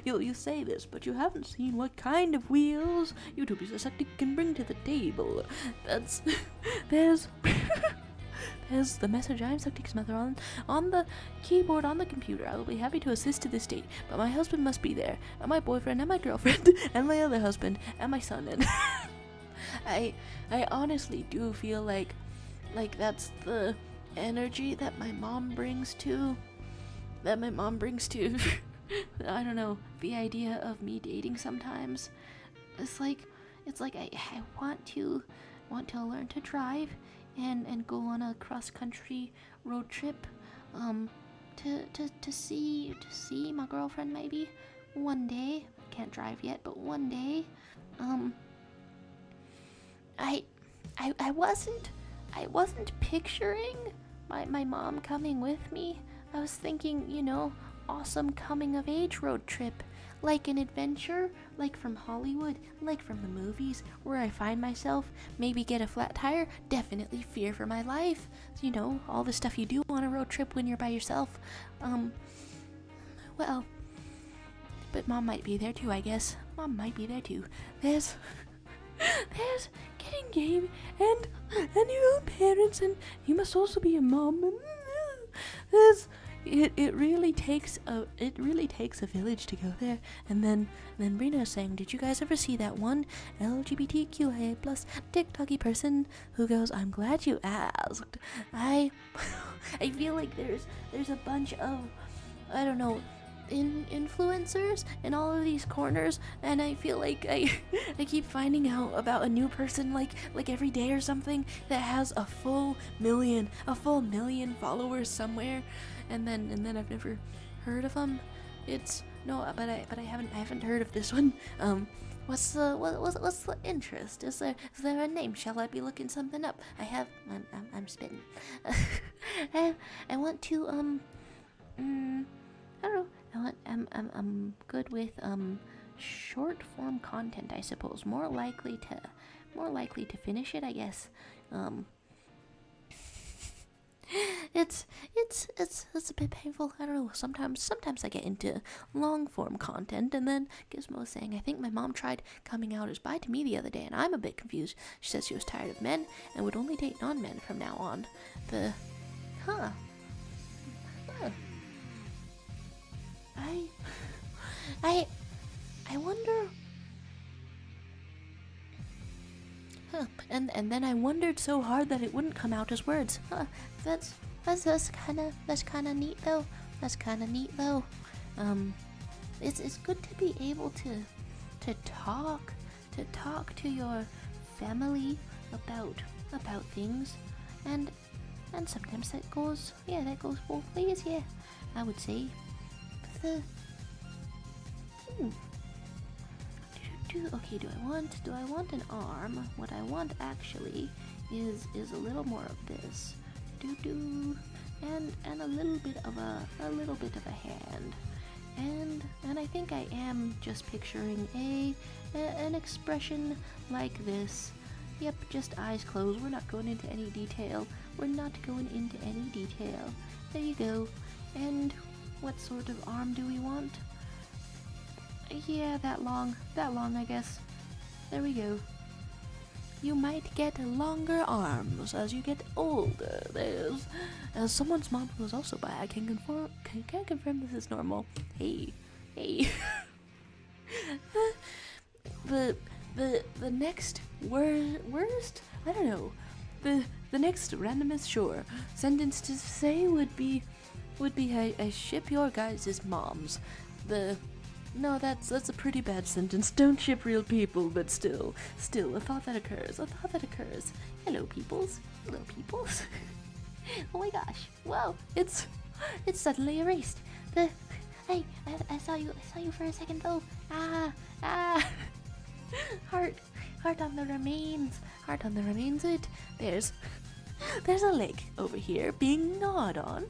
You say this, but you haven't seen what kind of wheels YouTubers can bring to the table. There's the message. I am Septic's mother on the keyboard on the computer. I will be happy to assist to this date, but my husband must be there, and my boyfriend, and my girlfriend, and my other husband, and my son. And I honestly do feel like that's the energy that my mom brings to. I don't know, the idea of me dating sometimes. It's like I want to learn to drive and go on a cross-country road trip to see my girlfriend maybe one day. Can't drive yet, but one day. I wasn't picturing my mom coming with me. I was thinking, awesome coming-of-age road trip, like an adventure, like from Hollywood, like from the movies, where I find myself, maybe get a flat tire, definitely fear for my life, all the stuff you do on a road trip when you're by yourself. Well, but Mom might be there too, I guess. Mom might be there too. There's getting game and your own parents, and you must also be a mom. It really takes a village to go there. And then Brina saying, did you guys ever see that one LGBTQIA plus TikToky person who goes, I'm glad you asked. I feel like there's a bunch of, I don't know, influencers in all of these corners, and I feel like I keep finding out about a new person like every day or something that has a full million followers somewhere, and then I've never heard of them. But I haven't heard of this one. What's the interest? Is there a name? Shall I be looking something up? I'm spitting. I want to I don't know. I'm good with short form content, I suppose. More likely to finish it, I guess. It's a bit painful. I don't know. Sometimes I get into long form content, and then Gizmo saying, I think my mom tried coming out as bi to me the other day, and I'm a bit confused. She says she was tired of men and would only date non-men from now on. I wonder. And then I wondered so hard that it wouldn't come out as words. That's kind of neat though. It's good to be able to talk to your family about things, and sometimes that goes both ways. Yeah, I would say. Okay, do I want an arm? What I want actually is a little more of this. And a little bit of a hand. And I think I am just picturing an expression like this. Yep, just eyes closed. We're not going into any detail. There you go. And what sort of arm do we want? Yeah, that long, I guess. There we go. You might get longer arms as you get older. As someone's mom who is also bi, I can confirm this is normal. Hey. The next worst, I don't know. The next randomest sentence to say would be I ship your guys' moms. No, that's a pretty bad sentence. Don't ship real people, but still, a thought that occurs. Hello, peoples. Oh my gosh. Wow, it's suddenly erased. I saw you for a second though, Ah, ah. Heart, heart on the remains. Heart on the remains. There's a leg over here being gnawed on,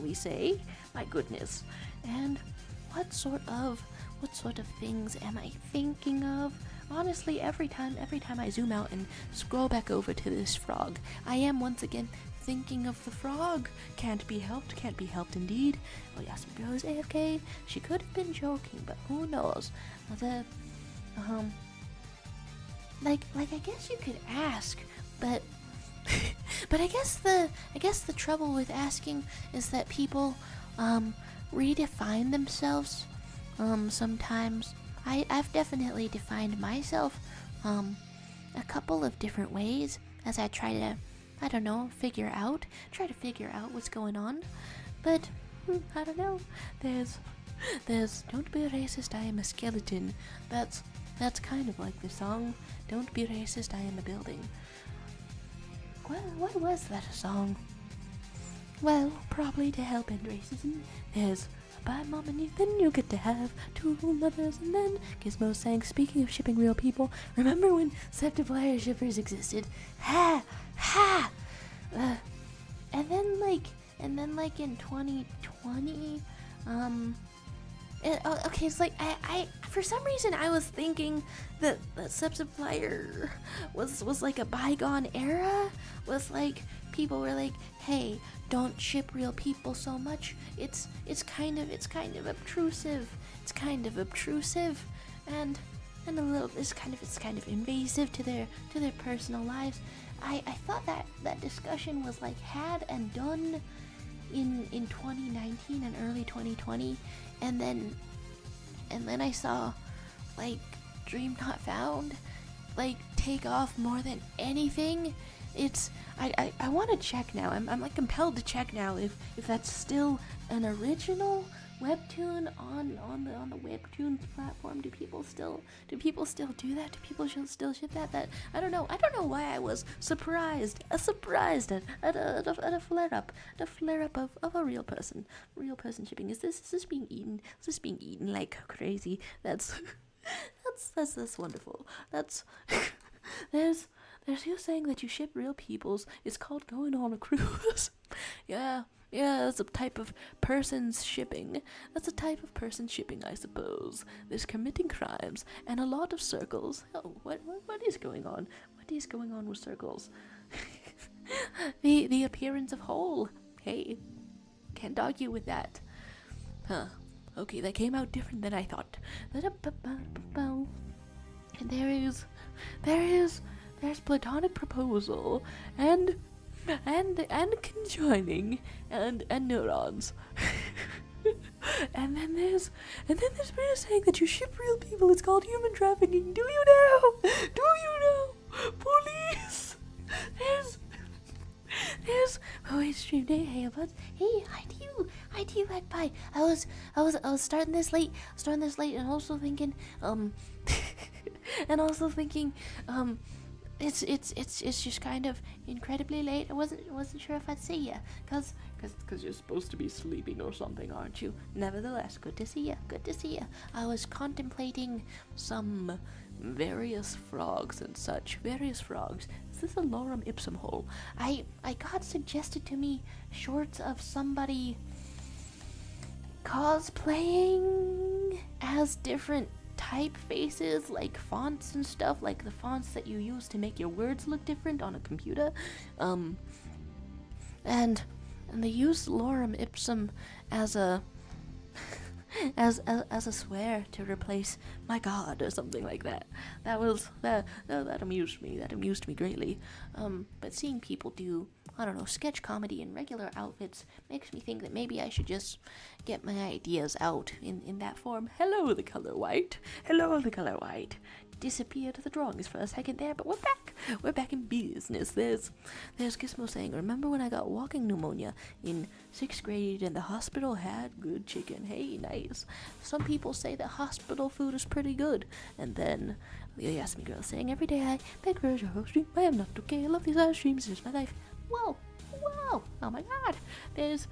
we say. My goodness. And what sort of things am I thinking of? Honestly, every time I zoom out and scroll back over to this frog, I am once again thinking of the frog. Can't be helped indeed. Oh, Yasmin Girl is AFK. She could have been joking, but who knows? Like I guess you could ask, but but I guess the trouble with asking is that people redefine themselves sometimes. I've definitely defined myself a couple of different ways as I try to, I don't know, figure out what's going on. But I don't know. There's don't be racist, I am a skeleton. That's kind of like the song Don't Be Racist, I Am a Building. What was that song? Well, probably to help end racism. There's Bye Mom and then you get to have 2 mothers. And then Gizmo sang, speaking of shipping real people, remember when Septiplier shippers existed? Ha! Ha! And then like in 2020, okay, it's like I for some reason I was thinking that Septiplier was like a bygone era. Was like people were like, hey, don't ship real people so much. It's kind of obtrusive. It's kind of obtrusive, and a little. It's kind of invasive to their personal lives. I thought that discussion was like had and done in 2019 and early 2020, and then I saw like Dream Not Found like take off more than anything. I want to check now. I'm like compelled to check now if that's still an original webtoon on the WEBTOONS platform. Do people still do that? Do people still ship that? I don't know why I was surprised at a flare up of a real person shipping. Is this being eaten? Is this being eaten like crazy? That's wonderful. That's there's you saying that you ship real peoples. It's called going on a cruise. Yeah, that's a type of person's shipping. That's a type of person shipping, I suppose. There's committing crimes and a lot of circles. Oh, what is going on? What is going on with circles? the appearance of whole. Hey, can't argue with that. Huh. Okay, that came out different than I thought. And there's platonic proposal and conjoining and neurons. and then there's Rita saying that you ship real people. It's called human trafficking. Do you know? Police. There's stream day. Hey, buds. Hey, hi to you, Magpie. I was starting this late, and also thinking, it's just kind of incredibly late. I wasn't sure if I'd see ya, cause you're supposed to be sleeping or something, aren't you? Nevertheless, good to see ya. I was contemplating some various frogs and such. Is this a lorem ipsum hole? I got suggested to me shorts of somebody cosplaying as different typefaces, like fonts and stuff, like the fonts that you use to make your words look different on a computer. And they used lorem ipsum as a as a swear to replace my god or something like that. That amused me. That amused me greatly. But seeing people do, I don't know, sketch comedy in regular outfits makes me think that maybe I should just get my ideas out in that form. Hello, the color white. Disappeared the drawings for a second there, but we're back in business. There's Gizmo saying, remember when I got walking pneumonia in 6th grade and the hospital had good chicken? Hey, nice. Some people say that hospital food is pretty good. And then the Yasmin Girl saying, every day I beg for your ice cream. I am not okay. I love these ice creams. It's my life. Whoa. Oh my god. There's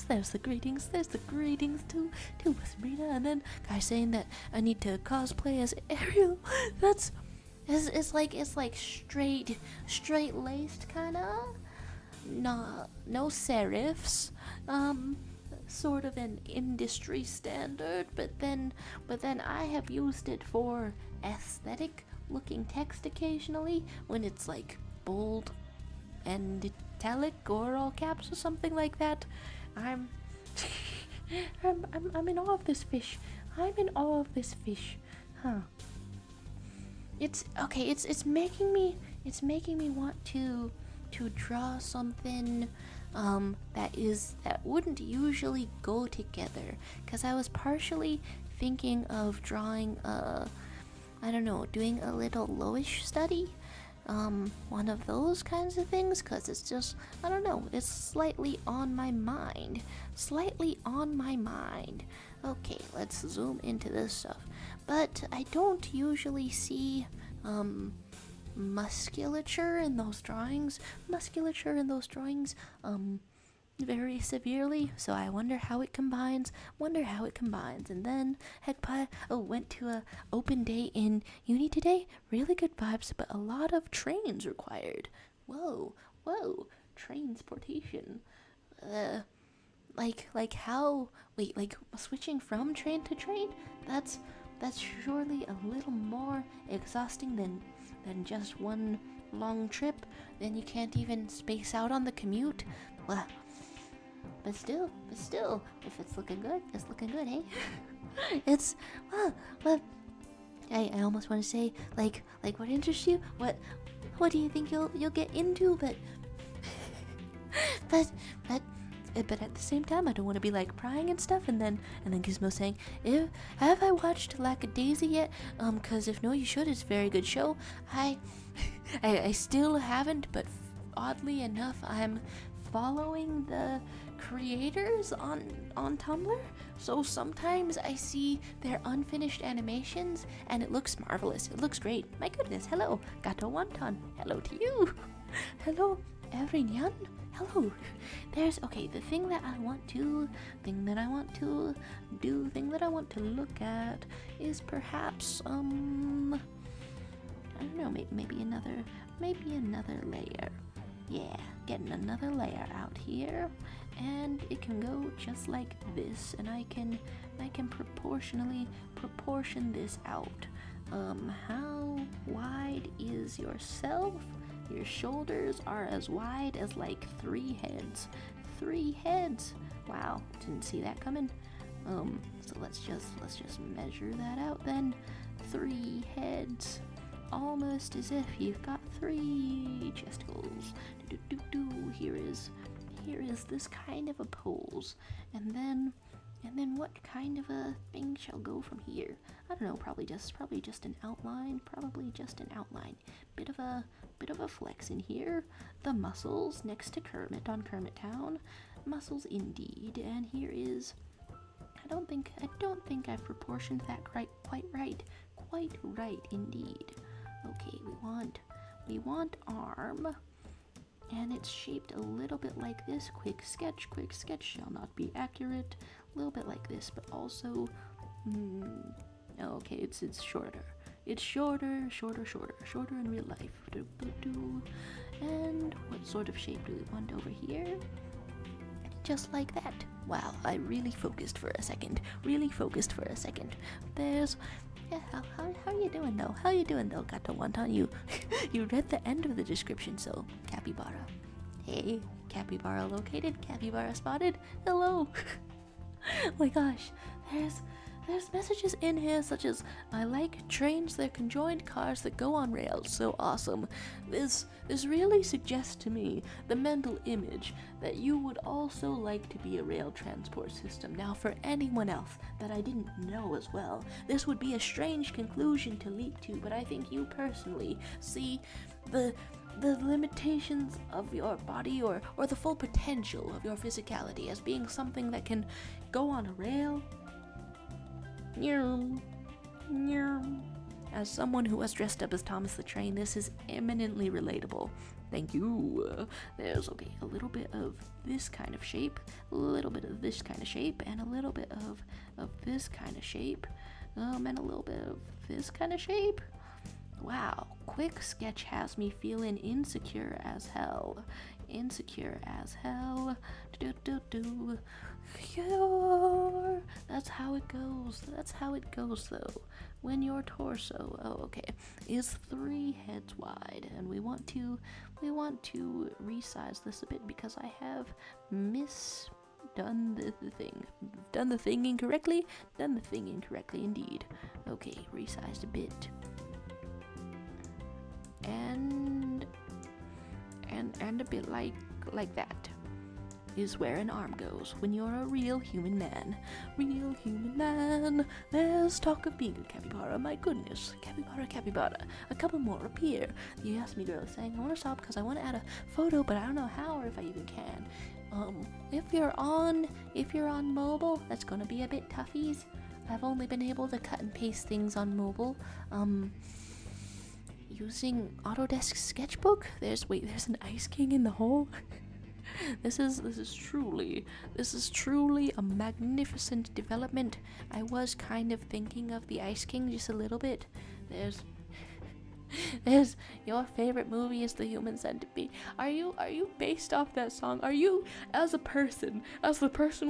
there's the greetings. There's the greetings to Sabrina, and then guy saying that I need to cosplay as Ariel. That's it's like straight laced kinda. No serifs. Sort of an industry standard, but then I have used it for aesthetic looking text occasionally when it's like bold and italic or all caps or something like that. I'm in awe of this fish. I'm in awe of this fish. Huh. It's okay, it's making me want to draw something that wouldn't usually go together, because I was partially thinking of drawing doing a little lowish study, one of those kinds of things, because it's just, I don't know, it's slightly on my mind. Okay, let's zoom into this stuff. But I don't usually see musculature in those drawings very severely, so I wonder how it combines. And then went to a open day in uni today. Really good vibes, but a lot of trains required. Whoa, transportation. Like how, wait, like switching from train to train? That's surely a little more exhausting than just one long trip. Then you can't even space out on the commute. Well, but still, if it's looking good, hey? It's, well, I almost want to say, like what interests you? What do you think you'll get into? But at the same time, I don't want to be like prying and stuff. And then Gizmo saying, have I watched Lackadaisy yet? 'Cause if no, you should. It's a very good show. I still haven't, but oddly enough, I'm following the creators on Tumblr, so sometimes I see their unfinished animations and it looks marvelous. It looks great. My goodness, hello, Gato Wonton. Hello to you. Hello, everyone. Hello. There's the thing that I want to look at is perhaps I don't know, maybe another layer. Yeah, getting another layer out here, and it can go just like this, and I can proportionally proportion this out. How wide is yourself? Your shoulders are as wide as like 3 heads. 3 heads. Wow, didn't see that coming. So let's just measure that out then. 3 heads. Almost as if you've got 3 chesticles. Here is this kind of a pose, and then what kind of a thing shall go from here? I don't know. Probably just an outline. Bit of a flex in here. The muscles next to Kermit on Kermit Town. Muscles indeed. And here is. I don't think I've proportioned that quite right. Quite right indeed. Okay, we want arm, and it's shaped a little bit like this. Quick sketch shall not be accurate. A little bit like this, but also, okay, it's shorter. It's shorter in real life. And what sort of shape do we want over here? Just like that. Wow, I really focused for a second. There's, yeah, how you doing though? Gato Wonton, you read the end of the description, so capybara. Hey, capybara located, capybara spotted. Hello. Oh my gosh, there's messages in here such as, I like trains, they're conjoined cars that go on rails, so awesome. This really suggests to me the mental image that you would also like to be a rail transport system. Now, for anyone else that I didn't know as well, this would be a strange conclusion to leap to, but I think you personally see the limitations of your body or the full potential of your physicality as being something that can go on a rail. As someone who was dressed up as Thomas the Train, this is eminently relatable. Thank you. There's, okay, a little bit of this kind of shape, a little bit of this kind of shape, and a little bit of this kind of shape, and a little bit of this kind of shape. Wow, quick sketch has me feeling insecure as hell. Insecure as hell. Do. That's how it goes. That's how it goes, though. When your torso, is 3 heads wide, and we want to resize this a bit because I have done the thing. Done the thing incorrectly. Done the thing incorrectly indeed. Okay, resized a bit. And a bit like that is where an arm goes when you're a real human man. Real human man. There's talk of being a capybara. My goodness. Capybara. A couple more appear. The Ask Me Girl is saying, I want to stop because I want to add a photo, but I don't know how or if I even can. If you're on mobile, that's gonna be a bit toughies. I've only been able to cut and paste things on mobile. Using Autodesk Sketchbook. There's an Ice King in the hole. This is truly a magnificent development. I was kind of thinking of the Ice King just a little bit. There's your favorite movie is The Human Centipede. Are you based off that song? Are you as the person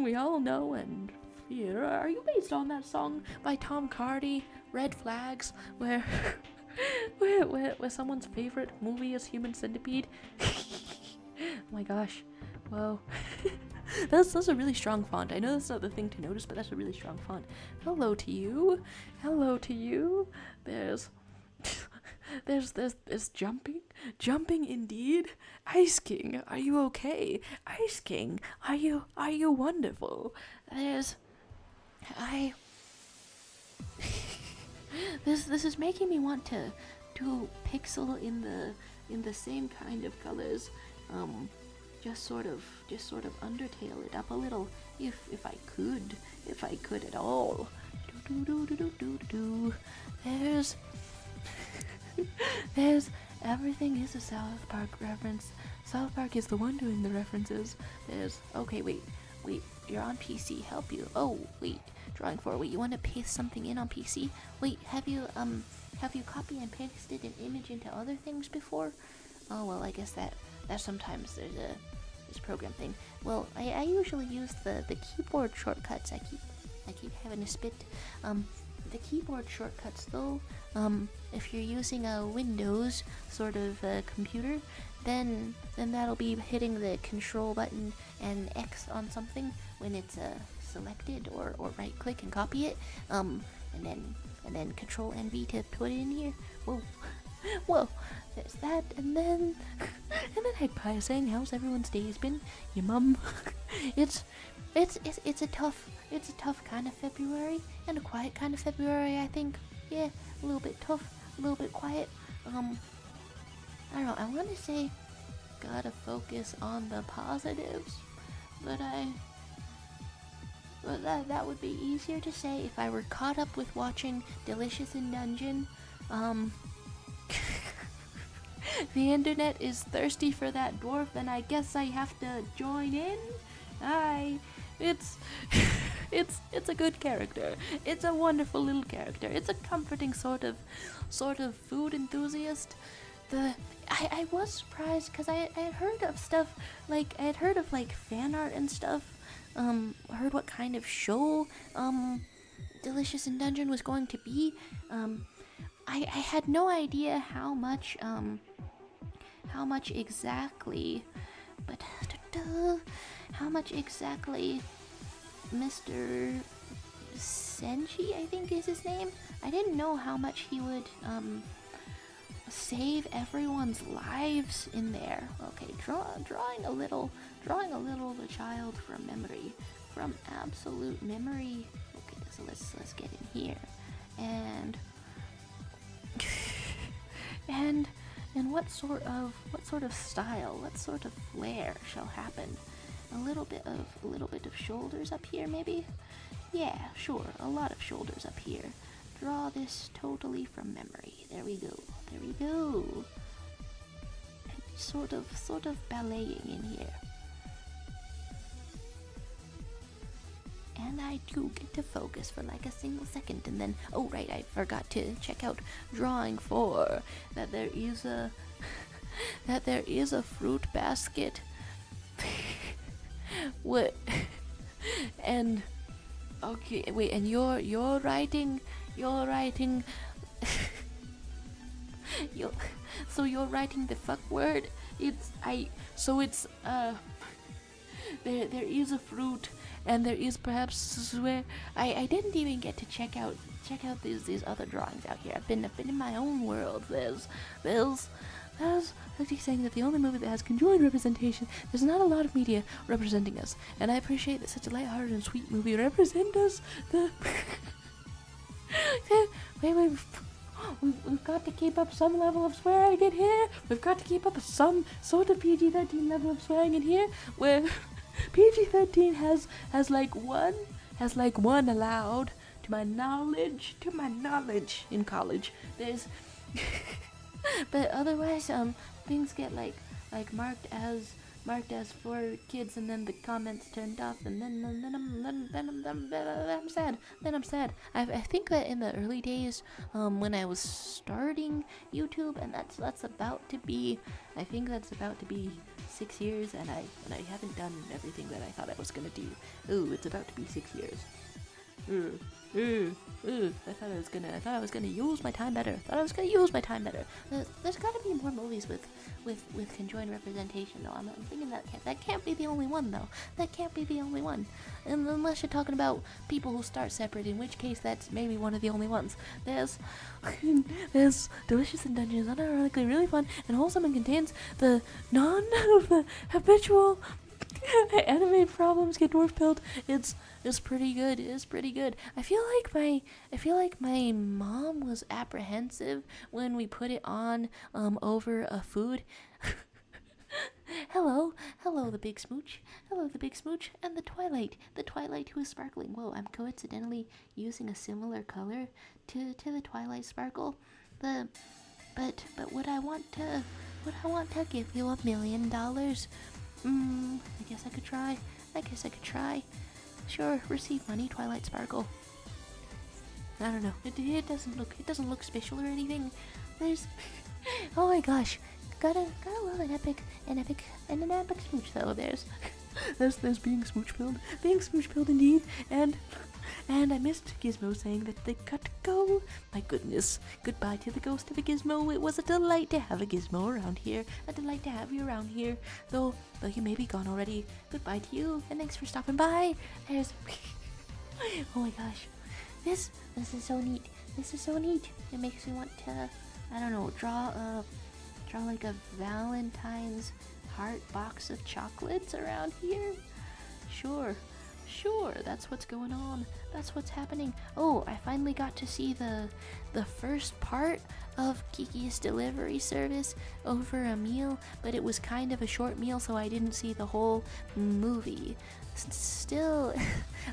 we all know and fear? Are you based on that song by Tom Cardy, Red Flags, where someone's favorite movie is Human Centipede? Oh my gosh. Whoa. That's a really strong font. I know that's not the thing to notice, but that's a really strong font. Hello to you. There's jumping indeed. Ice King, are you okay? Ice King, are you wonderful? This is making me want to do pixel in the same kind of colors. Just sort of Undertale it up a little, if I could at all. There's everything is a South Park reference. South Park is the one doing the references. Okay, wait, you're on PC, help you. Oh, wait, drawing 4, wait, you want to paste something in on PC? Wait, have you copy and pasted an image into other things before? Oh, well, I guess that sometimes there's this program thing. Well, I usually use the keyboard shortcuts. I keep having to spit. The keyboard shortcuts, though, if you're using a Windows sort of computer, then that'll be hitting the Control button and X on something when it's selected, or right click and copy it, and then Control and V to put it in here. Whoa. Well, there's that, and then Egg Pie is saying, how's everyone's days been? Your mum? It's a tough kind of February, and a quiet kind of February, I think. Yeah, a little bit tough, a little bit quiet. I don't know, I want to say gotta focus on the positives, but that would be easier to say if I were caught up with watching Delicious in Dungeon. The internet is thirsty for that dwarf, and I guess I have to join in. It's a good character. It's a wonderful little character. It's a comforting sort of food enthusiast. I was surprised because I had heard of stuff like fan art and stuff. Heard what kind of show Delicious in Dungeon was going to be. I had no idea how much exactly, but how much exactly Mr. Senji, I think is his name. I didn't know how much he would save everyone's lives in there. Okay, drawing a little the child from memory, from absolute memory. Okay, so let's get in here, and what sort of style, what sort of flair shall happen? A little bit of shoulders up here, maybe? Yeah, sure, a lot of shoulders up here. Draw this totally from memory. There we go. sort of balleting in here. And I do get to focus for like a single second, and then, oh right, I forgot to check out drawing 4, that there is a that there is a fruit basket. What? And okay, wait, and you're writing so you're writing the fuck word. There is a fruit, and there is perhaps where I didn't even get to check out these other drawings out here. I've been in my own world. There's actually saying that the only movie that has conjoined representation, there's not a lot of media representing us, and I appreciate that such a lighthearted and sweet movie represents us. We've got to keep up some level of swearing in here. We've got to keep up some sort of PG-13 level of swearing in here, where PG-13 has like one allowed, to my knowledge in college. There's but otherwise things get like marked as for kids, and then the comments turned off, and then I'm sad. I think that in the early days, when I was starting YouTube, and that's about to be 6 years, and I haven't done everything that I thought I was gonna do. Ooh, it's about to be 6 years. I thought I was gonna use my time better. There's gotta be more movies with conjoined representation, though. I'm thinking that can't be the only one, though. That can't be the only one. And unless you're talking about people who start separate, in which case that's maybe one of the only ones. There's Delicious in Dungeons, unironically really fun and wholesome, and contains the none of the habitual anime problems get dwarf pilled. It's pretty good. I feel like my mom was apprehensive when we put it on over a food. Hello the big smooch, and the Twilight who is sparkling. Whoa, I'm coincidentally using a similar color to the Twilight sparkle. But would I want to give you $1 million? I guess I could try. Sure, receive money, Twilight Sparkle. I don't know. It doesn't look special or anything. There's oh my gosh. Gotta love an epic smooch though. There's being smooch pilled indeed, and I missed Gizmo saying that they got to go. My goodness, goodbye to the ghost of a Gizmo. It was a delight to have a Gizmo around here. A delight to have you around here, though you may be gone already. Goodbye to you, and thanks for stopping by. There's oh my gosh, this is so neat. It makes me want to, I don't know, draw like a Valentine's heart box of chocolates around here. Sure, that's what's going on. That's what's happening. Oh, I finally got to see the first part of Kiki's delivery service over a meal, but it was kind of a short meal, so I didn't see the whole movie. Still,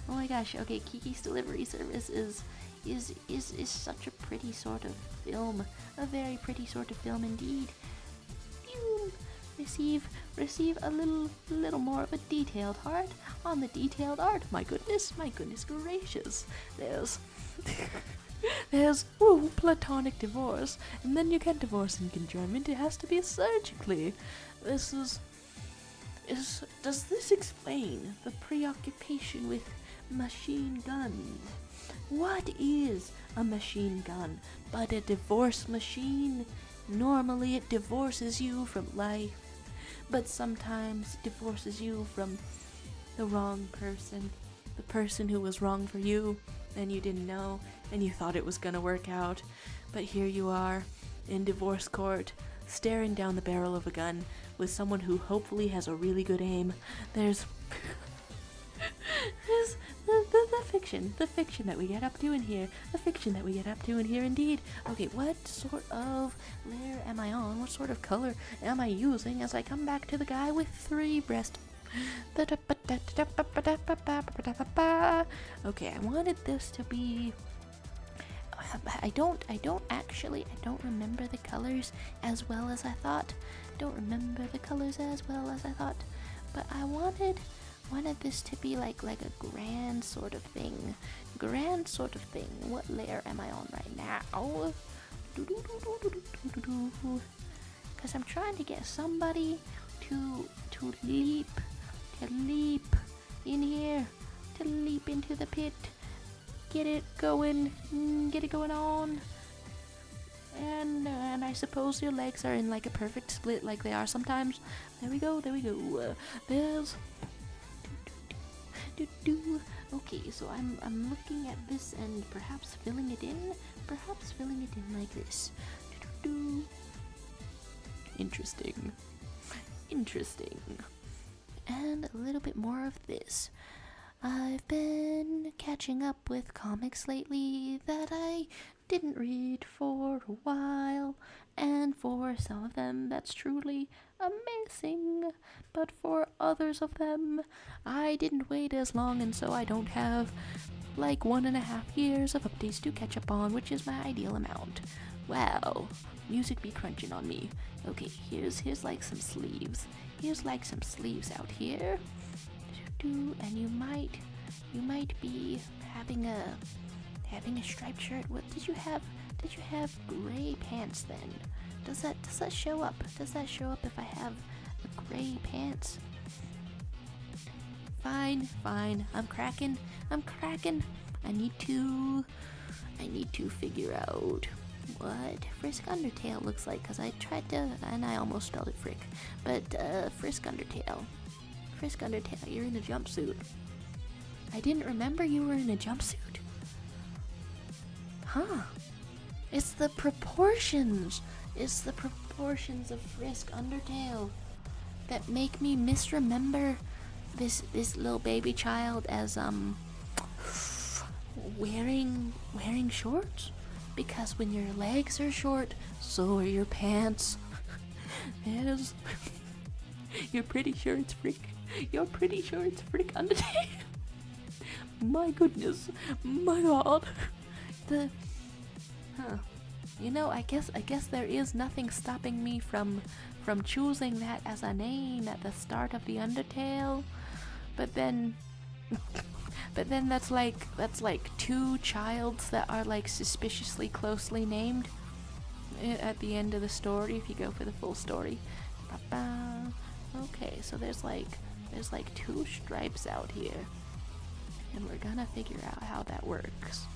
oh my gosh. Okay, Kiki's delivery service is such a pretty sort of film. A very pretty sort of film indeed. You receive a little more of a detailed heart on the detailed art. My goodness gracious. There's platonic divorce, and then you can't divorce in conjoinment. It has to be surgically. Does this explain the preoccupation with machine guns? What is a machine gun but a divorce machine? Normally it divorces you from life, but sometimes it divorces you from the wrong person, the person who was wrong for you, and you didn't know, and you thought it was gonna work out, but here you are, in divorce court, staring down the barrel of a gun with someone who hopefully has a really good aim. There's the fiction that we get up to in here, indeed. Okay, what sort of layer am I on? What sort of color am I using as I come back to the guy with 3 breasts? Okay, I wanted this to be... I don't remember the colors as well as I thought. don't remember the colors as well as I thought, but I wanted this to be like a grand sort of thing. What layer am I on right now? Because I'm trying to get somebody to leap in here, to leap into the pit, get it going on. And I suppose your legs are in like a perfect split like they are sometimes. There we go. There's okay, so I'm looking at this and perhaps filling it in like this. Interesting. And a little bit more of this. I've been catching up with comics lately that I didn't read for a while, and for some of them that's truly amazing, but for others of them I didn't wait as long, and so I don't have like 1.5 years of updates to catch up on, which is my ideal amount. Wow, music be crunching on me. Okay, here's like some sleeves. Here's like some sleeves out here. And you might be having a striped shirt. What did you have? Did you have gray pants then? Does that show up? Does that show up if I have gray pants? Fine. I'm cracking. I need to figure out what Frisk Undertale looks like, because I tried to, and I almost spelled it Frick, but Frisk Undertale, you're in a jumpsuit. I didn't remember you were in a jumpsuit. Huh. It's the proportions of Frisk Undertale that make me misremember this little baby child as wearing shorts. Because when your legs are short, so are your pants. Yes. You're pretty sure it's Frick Undertale. My goodness. My god. I guess there is nothing stopping me from choosing that as a name at the start of the Undertale. But then that's like two childs that are like suspiciously closely named at the end of the story if you go for the full story. Okay, so there's like two stripes out here, and we're gonna figure out how that works.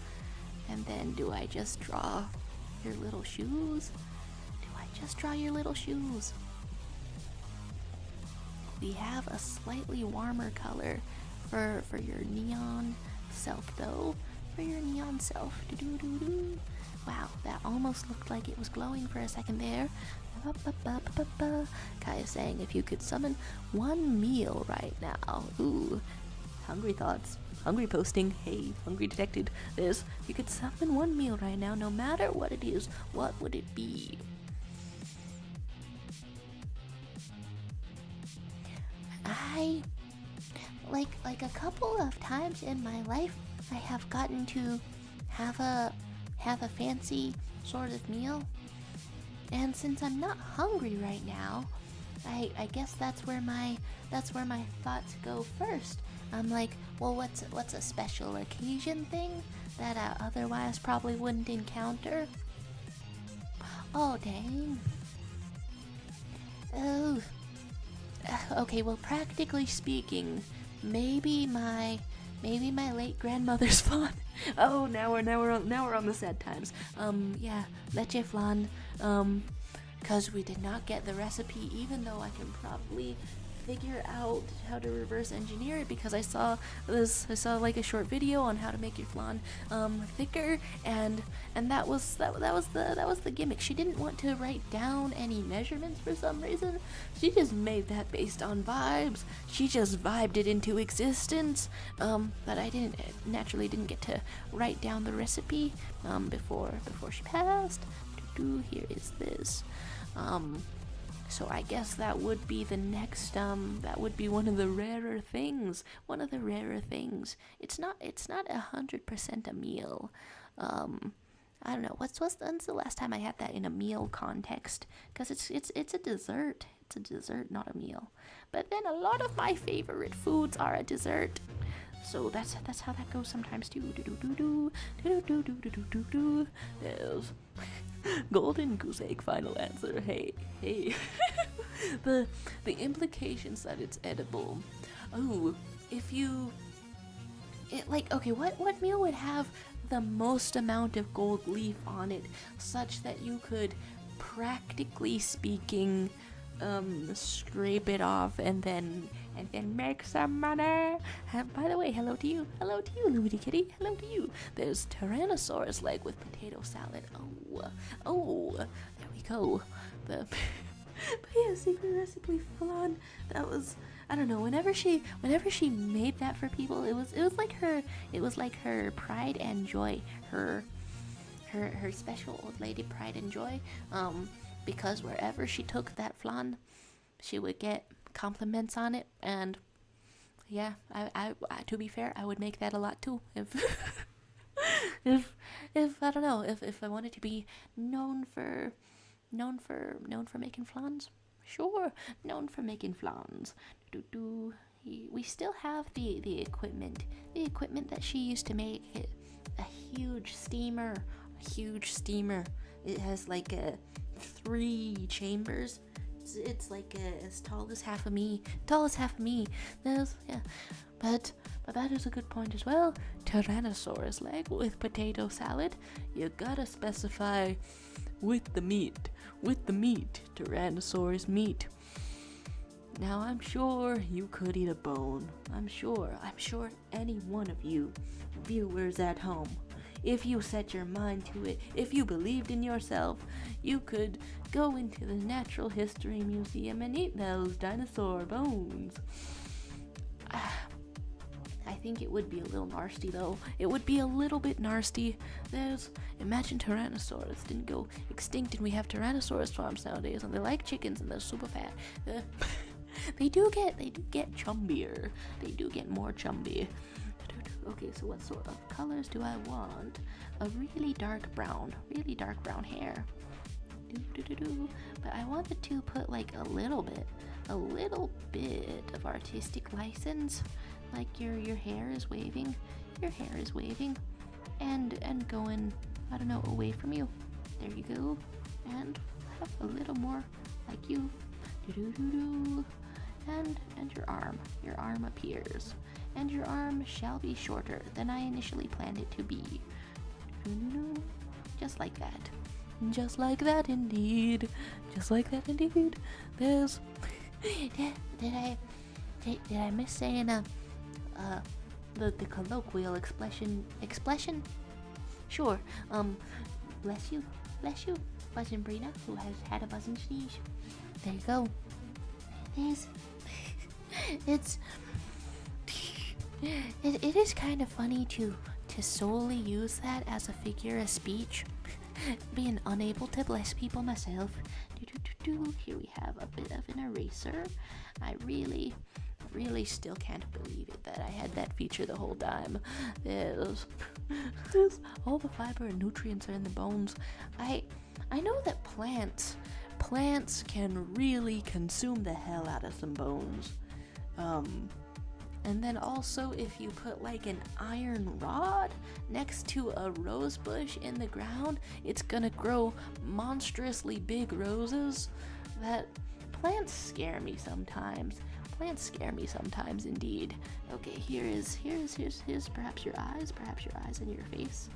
And then do I just draw your little shoes? We have a slightly warmer color for your neon self though. Wow, that almost looked like it was glowing for a second there. Kai is saying if you could summon one meal right now. Ooh, hungry thoughts. Hungry posting. Hey, hungry detected. If you could summon one meal right now, no matter what it is, what would it be? I like a couple of times in my life I have gotten to have a fancy sort of meal, and since I'm not hungry right now, I guess that's where my thoughts go first. I'm like, well, what's a special occasion thing that I otherwise probably wouldn't encounter? Oh dang. Oh. Okay, well, practically speaking, maybe my late grandmother's flan. Oh, now we're on the sad times. Yeah, leche flan. 'Cause we did not get the recipe, even though I can probably figure out how to reverse engineer it, because I saw like a short video on how to make your flan thicker, and that was the gimmick. She didn't want to write down any measurements for some reason. She just made that based on vibes. She just vibed it into existence. But I naturally didn't get to write down the recipe before she passed. Here is this. So I guess that would be the next, that would be one of the rarer things. It's not 100% a meal. I don't know. When's the last time I had that in a meal context? Because it's a dessert. It's a dessert, not a meal. But then a lot of my favorite foods are a dessert. So that's how that goes sometimes too. There's golden goose egg final answer. Hey. the implications that it's edible. Oh, if you okay, what meal would have the most amount of gold leaf on it such that you could, practically speaking, scrape it off and then make some money. And by the way, hello to you, Louie Kitty, hello to you. There's Tyrannosaurus leg with potato salad. Oh, there we go. The but yeah, secret recipe flan. That was, I don't know. Whenever she made that for people, it was like her pride and joy, her special old lady pride and joy. Because wherever she took that flan, she would get compliments on it, and yeah, I to be fair, I would make that a lot too if if I don't know, if I wanted to be known for making flans. Sure, known for making flans. We still have the equipment that she used to make. A huge steamer. It has like 3 chambers. It's like as tall as half of me. There's, yeah, but that is a good point as well. Tyrannosaurus leg with potato salad. You gotta specify with the meat. Tyrannosaurus meat. Now I'm sure you could eat a bone. I'm sure any one of you viewers at home, if you set your mind to it, if you believed in yourself, you could go into the Natural History Museum and eat those dinosaur bones. I think it would be a little nasty though. It would be a little bit nasty. Imagine Tyrannosaurus didn't go extinct and we have Tyrannosaurus farms nowadays and they're like chickens and they're super fat. They do get chumbier. They do get more chumby. Okay, so what sort of colors do I want? A really dark brown hair. But I wanted to put like a little bit of artistic license. Like your hair is waving. And going, I don't know, away from you. There you go. And have a little more like you. And your arm appears. And your arm shall be shorter than I initially planned it to be. Just like that indeed. There's did I miss saying the colloquial expression? Sure. Bless you, Buzzin' Brina, who has had a buzzin' sneeze. There you go. It is kind of funny to solely use that as a figure of speech, being unable to bless people myself. Here we have a bit of an eraser. I really still can't believe it that I had that feature the whole time. There's all the fiber and nutrients are in the bones. I know that plants can really consume the hell out of some bones. And then also if you put like an iron rod next to a rose bush in the ground, it's gonna grow monstrously big roses. That plants scare me sometimes. Indeed. Okay, here's perhaps your eyes and your face.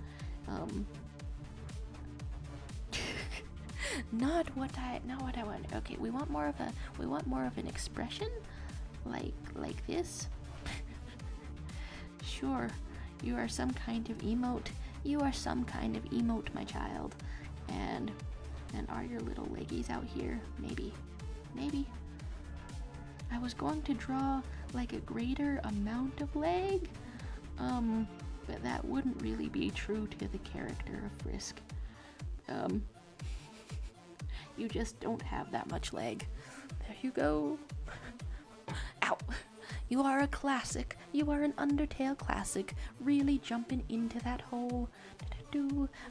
Not what I want. Okay, we want more of an expression like this. Sure, you are some kind of emote, my child. And are your little leggies out here? Maybe. I was going to draw like a greater amount of leg, but that wouldn't really be true to the character of Frisk. You just don't have that much leg. There you go. Ow! You are a classic. You are an Undertale classic. Really jumping into that hole.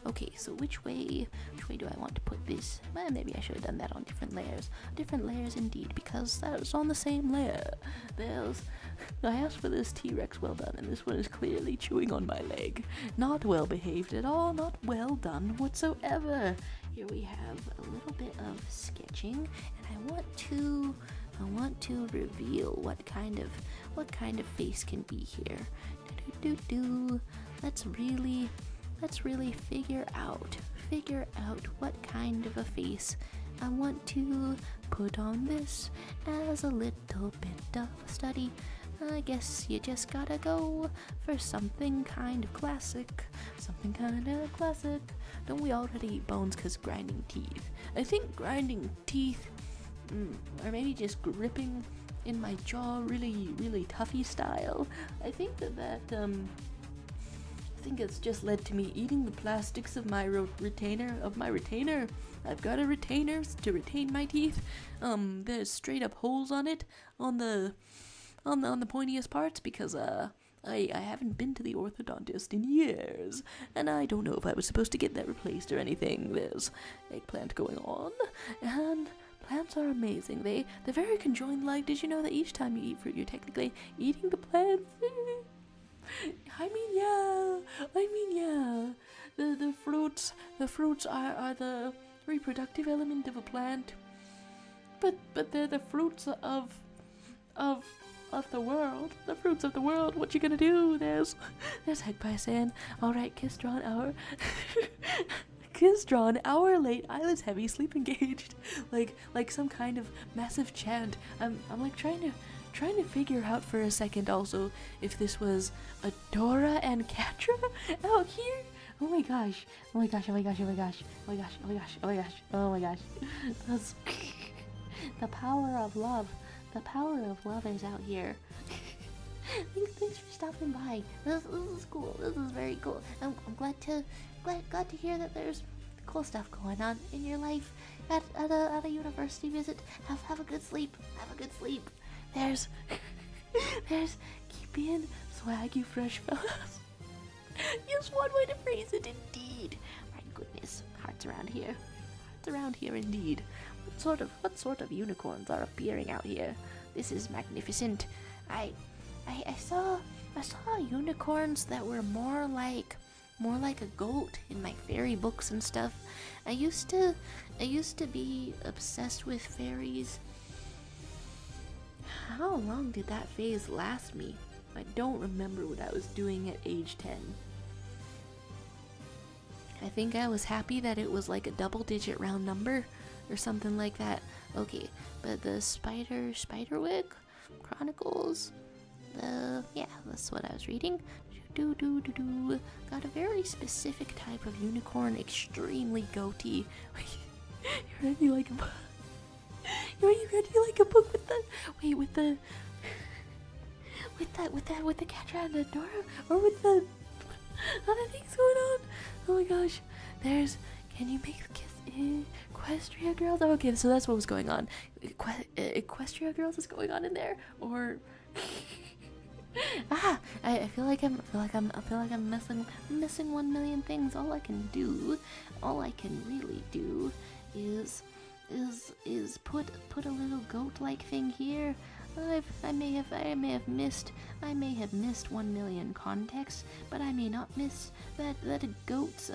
Okay, so which way do I want to put this? Well, maybe I should have done that on different layers. Different layers indeed, because that was on the same layer. I asked for this T-Rex well done, and this one is clearly chewing on my leg. Not well behaved at all, not well done whatsoever. Here we have a little bit of sketching, and I want to reveal what kind of face can be here. Let's really figure out what kind of a face I want to put on this as a little bit of a study. I guess you just gotta go for something kind of classic. Don't we already eat bones because grinding teeth? I think grinding teeth, or maybe just gripping in my jaw really, really toughy style. I think I think it's just led to me eating the plastics of my retainer. I've got a retainer to retain my teeth. There's straight up holes on it on the pointiest parts because I haven't been to the orthodontist in years, and I don't know if I was supposed to get that replaced or anything. There's eggplant going on, and plants are amazing. They're very conjoined-like. Did you know that each time you eat fruit, you're technically eating the plants? I mean, yeah. The fruits are the reproductive element of a plant, but they're the fruits of the world. The fruits of the world. What you gonna do? There's Heck by saying, all right, kiss drawn hour. Kiss drawn, hour late, eyelids heavy, sleep engaged. Like some kind of massive chant. I'm like trying to figure out for a second also if this was Adora and Catra out here. Oh my gosh. That's the power of love. The power of love is out here. Thanks for stopping by. This is cool. This is very cool. I'm glad to hear that there's cool stuff going on in your life at a university visit. Have a good sleep. There's keep being swaggy fresh fellas. Just one way to phrase it, indeed. My goodness, hearts around here indeed. What sort of unicorns are appearing out here? This is magnificent. I saw unicorns that were more like a goat in my fairy books and stuff. I used to be obsessed with fairies. How long did that phase last me? I don't remember what I was doing at age 10. I think I was happy that it was like a double-digit round number or something like that. Okay, but the Spiderwick Chronicles, yeah, that's what I was reading. Got a very specific type of unicorn, extremely goatee. You ready like a book? You ready like a book with the Catra and the Dora, or with the other things going on? Oh my gosh, can you make the kiss Equestria Girls? Oh, okay, so that's what was going on. Equestria Girls is going on in there, or I feel like I'm missing 1 million things. All I can really do is put a little goat-like thing here. I may have missed 1 million contexts, but I may not miss that a goat's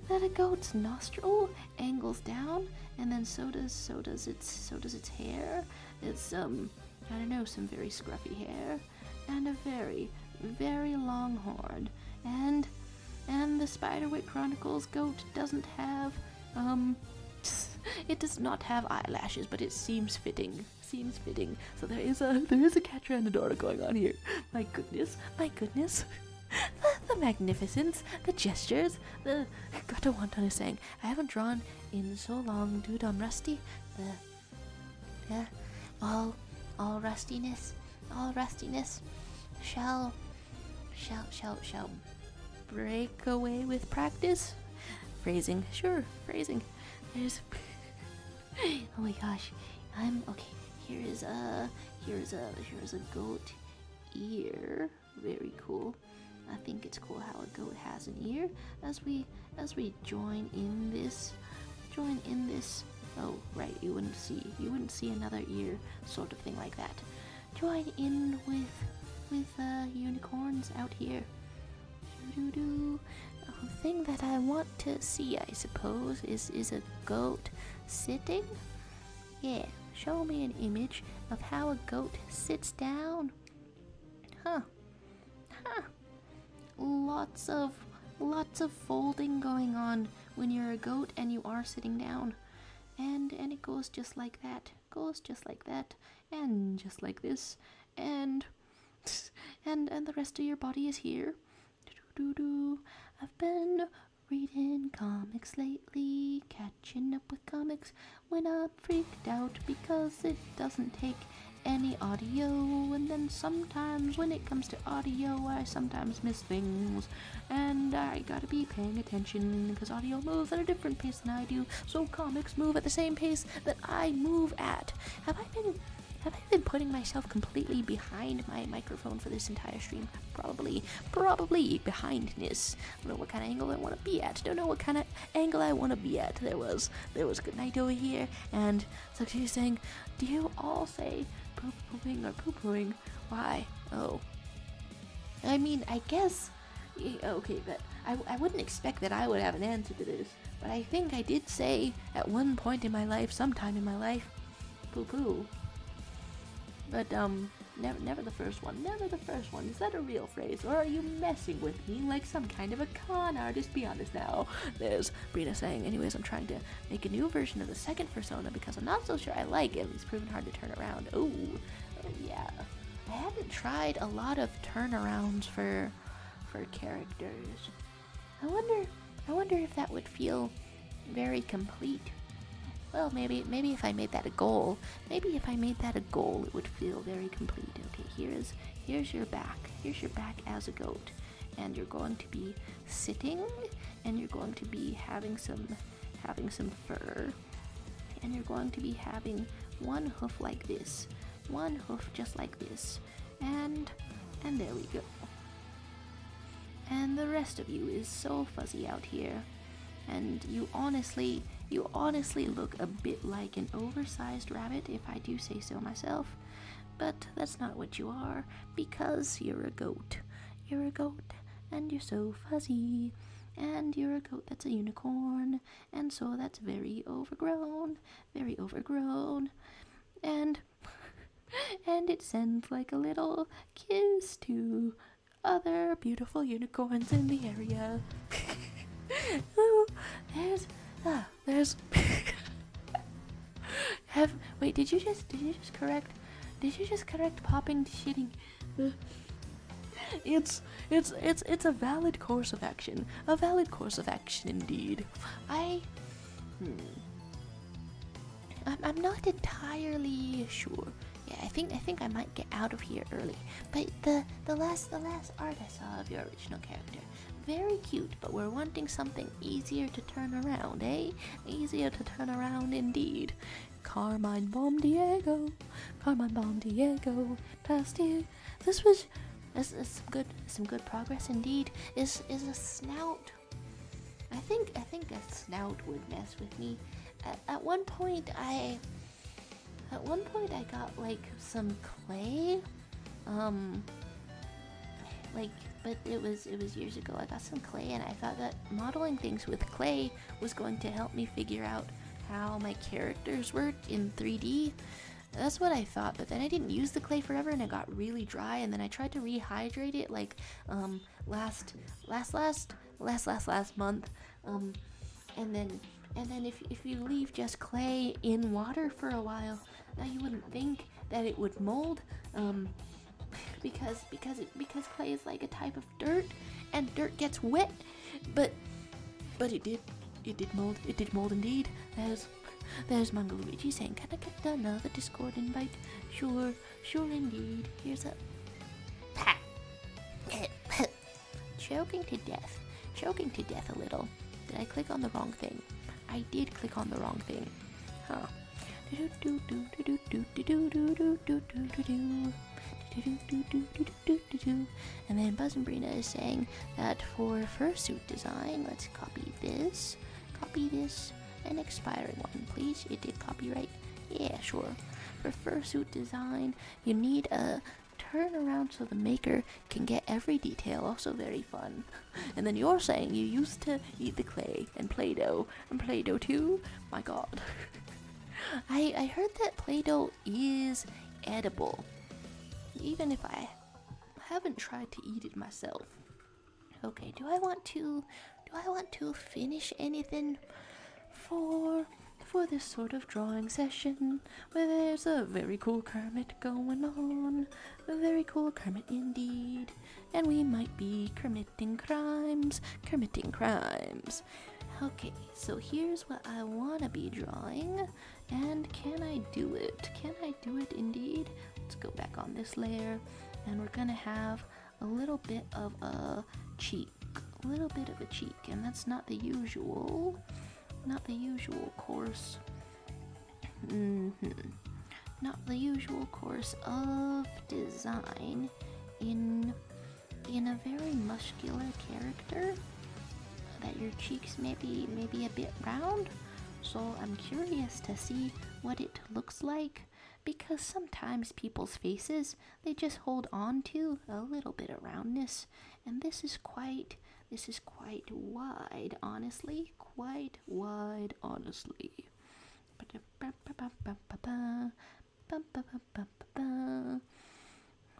that a goat's nostril angles down, and then so does its hair. It's I don't know, some very scruffy hair and a very, very long horn. And the Spiderwick Chronicles goat doesn't have it does not have eyelashes, but it seems fitting. So there is a Catra and Adora going on here. My goodness. The magnificence, the gestures, the Gato Wonton is saying, I haven't drawn in so long, dude, I'm rusty. All rustiness shall break away with practice. Phrasing, sure, phrasing. There's oh my gosh, I'm okay. here's a goat ear. Very cool. I think it's cool how a goat has an ear. As we join in this. Oh, right, you wouldn't see another ear sort of thing like that. Join in with unicorns out here. Doo-doo-doo. The thing that I want to see, I suppose, is a goat sitting. Yeah, show me an image of how a goat sits down. Huh. Lots of folding going on when you're a goat and you are sitting down. And it goes just like that. And just like this. And the rest of your body is here. Doo-doo-doo. I've been reading comics lately, catching up with comics when I'm freaked out because it doesn't take any audio, and then sometimes when it comes to audio I sometimes miss things, and I gotta be paying attention because audio moves at a different pace than I do, so comics move at the same pace that I move at. Have I been putting myself completely behind my microphone for this entire stream? Probably behindness. I don't know what kind of angle I want to be at. There was Good Night over here, and so she was saying, do you all say poo-pooing or poo-pooing? Why? Oh. I mean, I guess, okay, but I wouldn't expect that I would have an answer to this, but I think I did say at one point in my life, sometime in my life, poo-poo. But, never the first one. Is that a real phrase, or are you messing with me like some kind of a con artist? Be honest now. There's Brina saying, anyways, I'm trying to make a new version of the second persona because I'm not so sure I like it. It's proven hard to turn around. Oh yeah. I haven't tried a lot of turnarounds for characters. I wonder if that would feel very complete. Well, maybe if I made that a goal. It would feel very complete. Okay, here's your back. Here's your back as a goat. And you're going to be sitting, and you're going to be having some fur. And you're going to be having one hoof like this. One hoof just like this. And there we go. And the rest of you is so fuzzy out here. And you honestly look a bit like an oversized rabbit, if I do say so myself. But that's not what you are, because you're a goat. You're a goat, and you're so fuzzy. And you're a goat that's a unicorn, and so that's very overgrown. And it sends like a little kiss to other beautiful unicorns in the area. Oh, there's wait, did you just correct popping to shitting? It's a valid course of action. Indeed. I'm not entirely sure. Yeah, I think I might get out of here early. But the last art I saw of your original character, very cute, but we're wanting something easier to turn around, eh? Easier to turn around indeed. Carmine Bomb Diego, past here. This is some good progress indeed. Is a snout. I think a snout would mess with me. At one point I got like some clay, but it was years ago. I got some clay, and I thought that modeling things with clay was going to help me figure out how my characters worked in 3D. That's what I thought, but then I didn't use the clay forever, and it got really dry. And then I tried to rehydrate it like last month. And then if you leave just clay in water for a while, now you wouldn't think that it would mold, because clay is like a type of dirt, and dirt gets wet, but it did mold indeed. There's Mango Luigi saying, can I get another Discord invite? Sure indeed. Here's a choking to death a little. Did I click on the wrong thing? I did click on the wrong thing. Huh. And then Buzz and Brina is saying that for fursuit design, let's copy this, and expiring one, please. It did copyright. Yeah, sure. For fursuit design, you need a turnaround so the maker can get every detail. Also very fun. And then you're saying you used to eat the clay and Play-Doh too? My god. I heard that Play-Doh is edible, even if I haven't tried to eat it myself. Okay, do I want to finish anything for this sort of drawing session where there's a very cool Kermit going on? A very cool Kermit indeed. And we might be committing crimes. Okay, so here's what I want to be drawing. And can I do it? Indeed? Let's go back on this layer. And we're gonna have a little bit of a cheek. And that's not the usual course. Not the usual course of design in a very muscular character, that your cheeks may be a bit round. So I'm curious to see what it looks like, because sometimes people's faces, they just hold on to a little bit of roundness, and this is quite wide, honestly.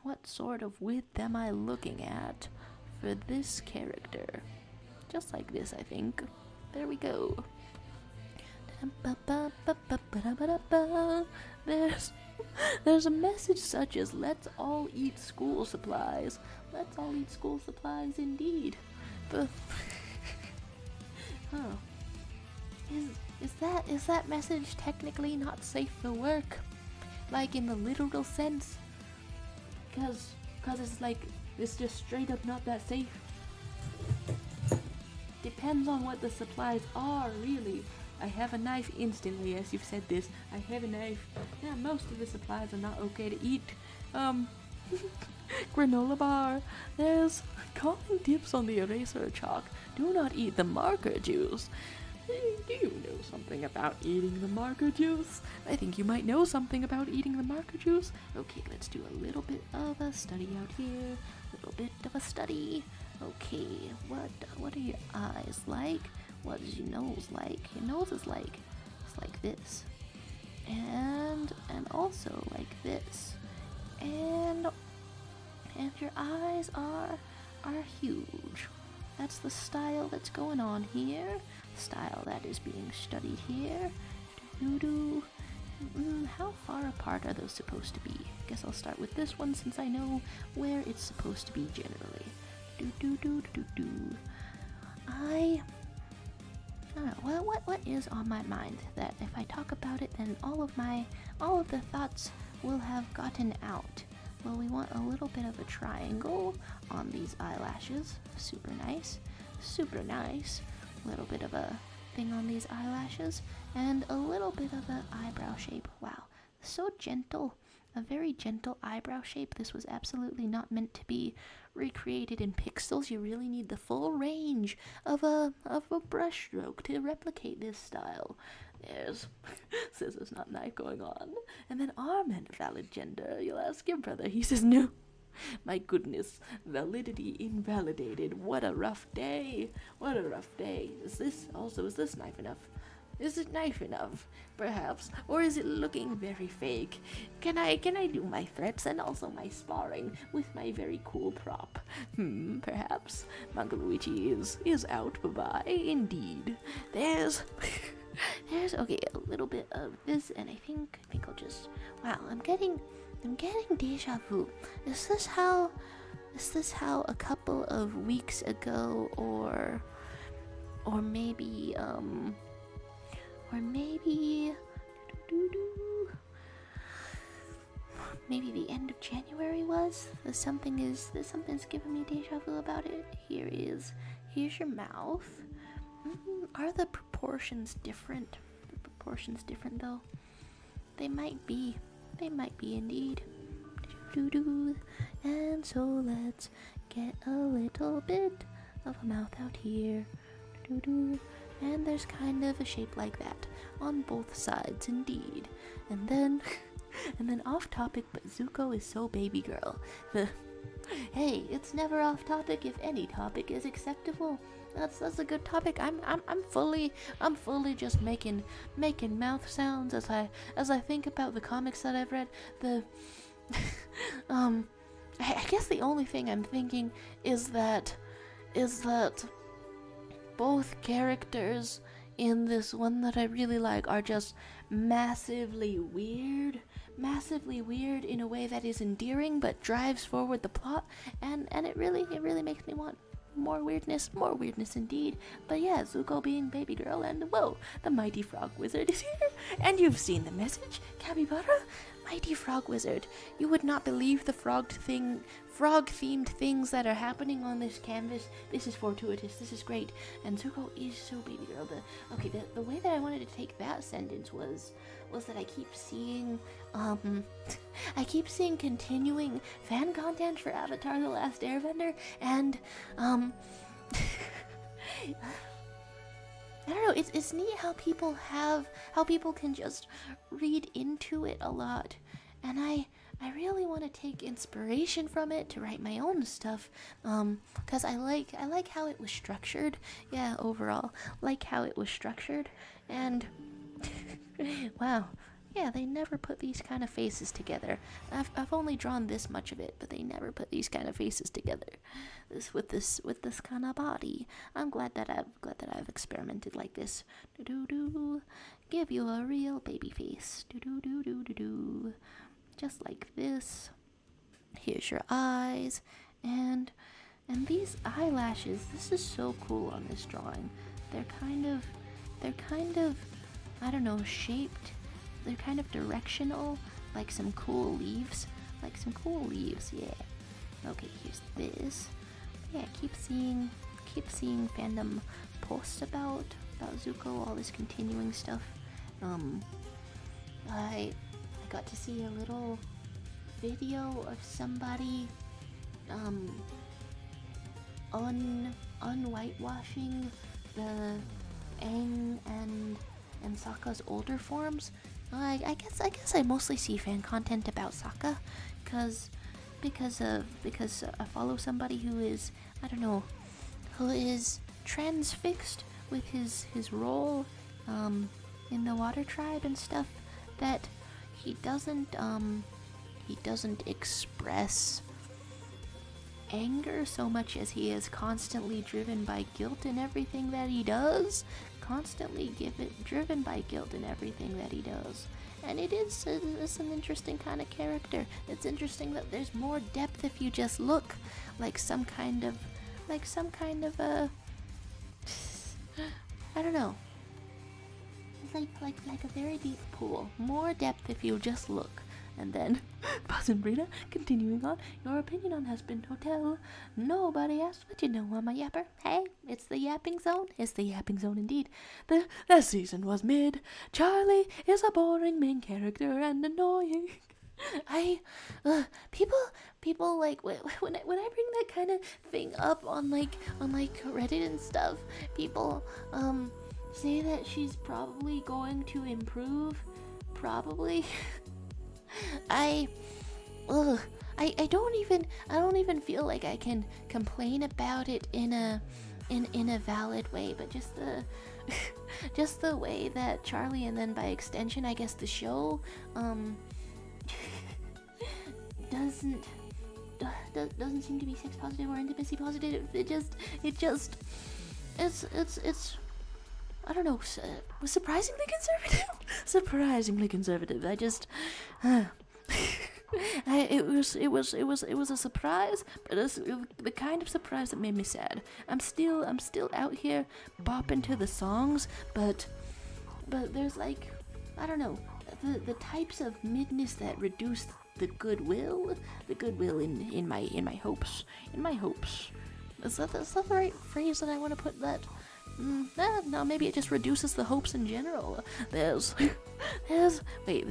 What sort of width am I looking at for this character? Just like this, I think. There we go. There's a message such as "Let's all eat school supplies." Let's all eat school supplies indeed. But is that message technically not safe for work? Like in the literal sense? Cause it's like, it's just straight up not that safe. Depends on what the supplies are, really. I have a knife instantly, as you've said this. I have a knife. Yeah, most of the supplies are not okay to eat. Granola bar. There's calling tips on the eraser chalk. Do not eat the marker juice. Do you know something about eating the marker juice? I think you might know something about eating the marker juice. Okay, let's do a little bit of a study out here. Okay, what are your eyes like? What is your nose like? Your nose is like, it's like this. And also like this. And your eyes are huge. That's the style that's going on here. Style that is being studied here. How far apart are those supposed to be? Guess I'll start with this one since I know where it's supposed to be generally. I don't know. What is on my mind that if I talk about it, then all of the thoughts will have gotten out. Well, we want a little bit of a triangle on these eyelashes. Super nice. A little bit of a thing on these eyelashes, and a little bit of an eyebrow shape. Wow, so gentle. A very gentle eyebrow shape. This was absolutely not meant to be recreated in pixels. You really need the full range of a brush stroke to replicate this style. There's scissors, not knife going on. And then Armand, valid gender. You'll ask your brother. He says no. My goodness, validity invalidated. What a rough day. Is this knife enough? Is it knife enough, perhaps? Or is it looking very fake? Can I do my threats and also my sparring with my very cool prop? Perhaps. Mangaluigi is out. Bye-bye. Indeed. There's okay, a little bit of this, and I think I'll just, wow, I'm getting deja vu. Is this how a couple of weeks ago, or maybe maybe the end of January was? Something's giving me deja vu about it. Here's your mouth. Are the proportions different? The proportions different though. They might be. They might be indeed. And so let's get a little bit of a mouth out here. And there's kind of a shape like that on both sides indeed. And then off topic, but Zuko is so baby girl. Hey, it's never off topic if any topic is acceptable. That's a good topic. I'm fully just making mouth sounds as I think about the comics that I've read. I guess the only thing I'm thinking is that both characters in this one that I really like are just massively weird in a way that is endearing but drives forward the plot, and it really makes me want more weirdness indeed. But yeah, Zuko being baby girl, and whoa, the mighty frog wizard is here, and you've seen the message, Capybara. Mighty Frog Wizard. You would not believe the frog-themed things that are happening on this canvas. This is fortuitous. This is great. And Zuko is so baby girl. The way that I wanted to take that sentence was that I keep seeing continuing fan content for Avatar: The Last Airbender, and I don't know, it's neat how people can just read into it a lot, and I really want to take inspiration from it to write my own stuff, cause I like how it was structured. Yeah, overall, like how it was structured, and wow. Yeah, they never put these kind of faces together. I've only drawn this much of it, but they never put these kind of faces together. With this kind of body. I'm glad that I've experimented like this. Give you a real baby face. Just like this. Here's your eyes, and these eyelashes. This is so cool on this drawing. They're kind of I don't know, shaped. They're kind of directional, like some cool leaves. Yeah. Okay, here's this. Yeah, keep seeing fandom posts about Zuko, all this continuing stuff. I got to see a little video of somebody unwhitewashing the Aang and Sokka's older forms. I guess I mostly see fan content about Sokka, because I follow somebody who is, I don't know, who is transfixed with his role in the Water Tribe and stuff, that he doesn't express anger so much as he is constantly driven by guilt in everything that he does. Driven by guilt in everything that he does. And it's an interesting kind of character. It's interesting that there's more depth if you just look like some kind of a, I don't know, like a very deep pool. More depth if you just look. And then, Buzz and Brina, continuing on, your opinion on Husband Hotel. Nobody asked, but you know I'm a yapper. Hey, it's the yapping zone. It's the yapping zone indeed. The season was mid. Charlie is a boring main character and annoying. People like, when I bring that kind of thing up on like Reddit and stuff, people, say that she's probably going to improve. Probably. I don't even feel like I can complain about it in a valid way, but just the way that Charlie, and then by extension I guess the show, doesn't seem to be sex positive or intimacy positive. It's I don't know, surprisingly conservative. I just, it was a surprise, but the kind of surprise that made me sad. I'm still out here bopping to the songs, but there's like, I don't know, the types of midness that reduce the goodwill in my hopes. Is that the right phrase that I want to put that? No, maybe it just reduces the hopes in general. There's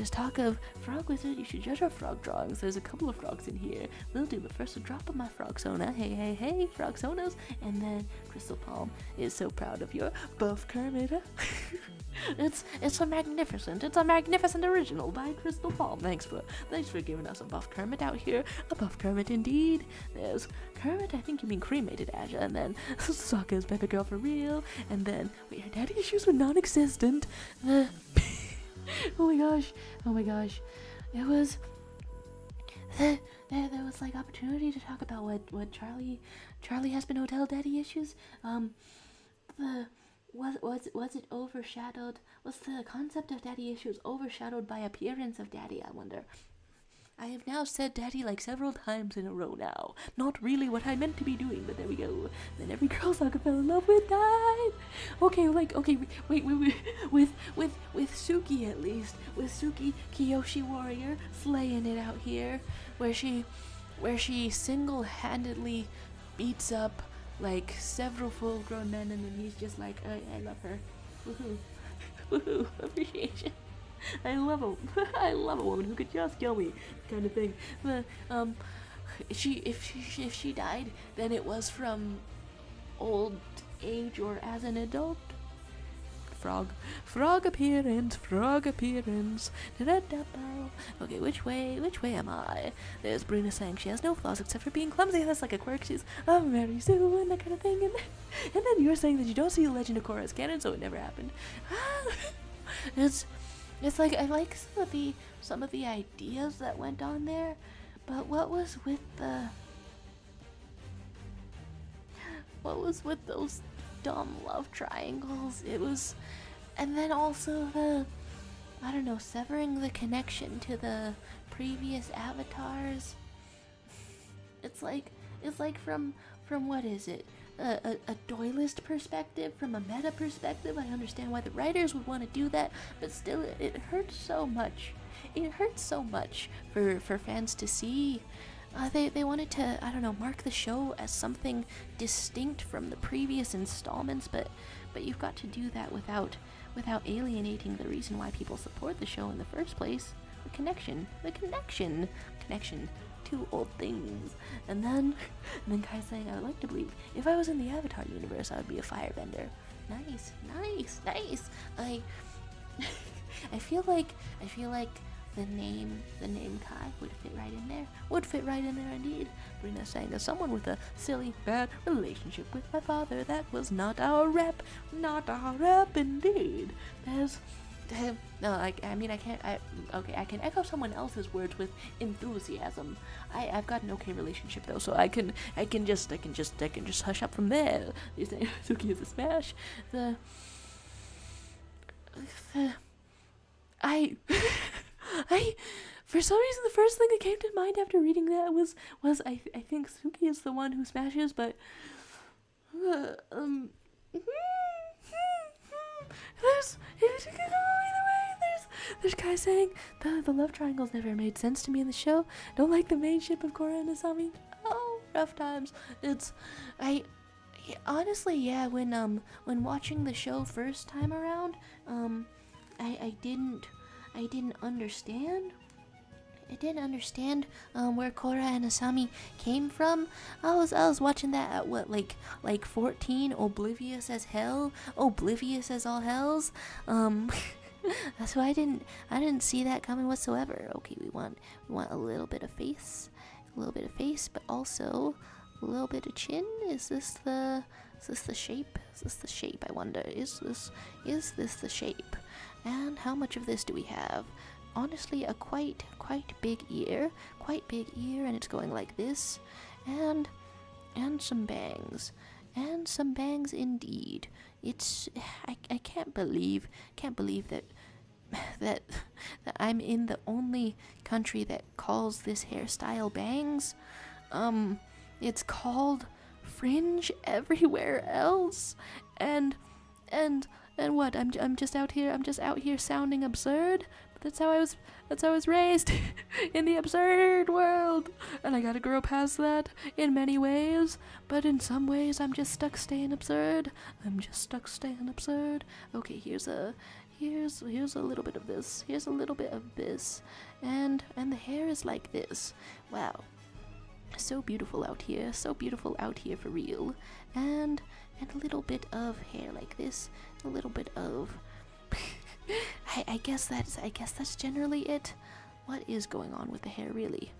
talk of frog wizard. You should judge our frog drawings. There's a couple of frogs in here. Will do, but first a drop of my Frogsona. Hey, Frogsonas. And then Crystal Palm is so proud of your buff Kermit. It's a magnificent original by Crystal Palm. Thanks for giving us a buff Kermit out here. A buff Kermit indeed. There's Kermit, I think you mean cremated Aja, and then Sokka's Baby Girl for real, and then wait, her daddy issues were non-existent. Oh my gosh. It was there was like opportunity to talk about what Charlie has been hotel daddy issues. Was it overshadowed? Was the concept of daddy issues overshadowed by appearance of daddy, I wonder? I have now said daddy like several times in a row now. Not really what I meant to be doing, but there we go. Then every girl Sokka fell in love with died. Okay, wait, with Suki at least. With Suki, Kyoshi Warrior, slaying it out here. Where she single-handedly beats up like several full-grown men, and then he's just like, I love her. Woohoo, appreciation. I love a woman who could just kill me, kind of thing. But if she died, then it was from old age or as an adult. Frog appearance. Da-da-da-bow. Okay, which way am I? There's Bruna saying she has no flaws except for being clumsy. That's like a quirk. She's very soon, that kind of thing. And then you're saying that you don't see the Legend of Korra as canon, so it never happened. It's like I like some of the ideas that went on there, but what was with those dumb love triangles? It was, and then also severing the connection to the previous avatars. It's like from what is it? A doylist perspective, from a meta perspective. I understand why the writers would want to do that, but still, it hurts so much. It hurts so much for fans to see. They wanted to, mark the show as something distinct from the previous installments, but you've got to do that without alienating the reason why people support the show in the first place. The connection. Two old things. And then Kai's saying, I would like to believe if I was in the Avatar universe, I would be a firebender. Nice. I feel like the name Kai would fit right in there. Indeed. Brina's saying, as someone with a silly, bad relationship with my father, that was not our rep. Indeed. I can echo someone else's words with enthusiasm. I've got an okay relationship though, so I can just hush up from there. You say Suki is a smash. For some reason the first thing that came to mind after reading that was I think Suki is the one who smashes, but there's guys saying the love triangles never made sense to me in the show. Don't like the main ship of Korra and Asami. Oh, rough times. Honestly, yeah. When watching the show first time around, I didn't understand. Where Korra and Asami came from. I was watching that at what, like 14, oblivious as hell, oblivious as all hells. So I didn't see that coming whatsoever. Okay, we want a little bit of face, but also a little bit of chin. Is this the shape? I wonder. Is this the shape? And how much of this do we have? Honestly, a quite big ear, and it's going like this, and some bangs, indeed. It's I can't believe that I'm in the only country that calls this hairstyle bangs. It's called fringe everywhere else, and what? I'm just out here sounding absurd, That's how I was raised in the absurd world. And I gotta grow past that in many ways. But in some ways I'm just stuck staying absurd. Okay, here's a little bit of this. Here's a little bit of this. And the hair is like this. Wow. So beautiful out here for real. And a little bit of hair like this. A little bit of I guess that's generally it. What is going on with the hair, really?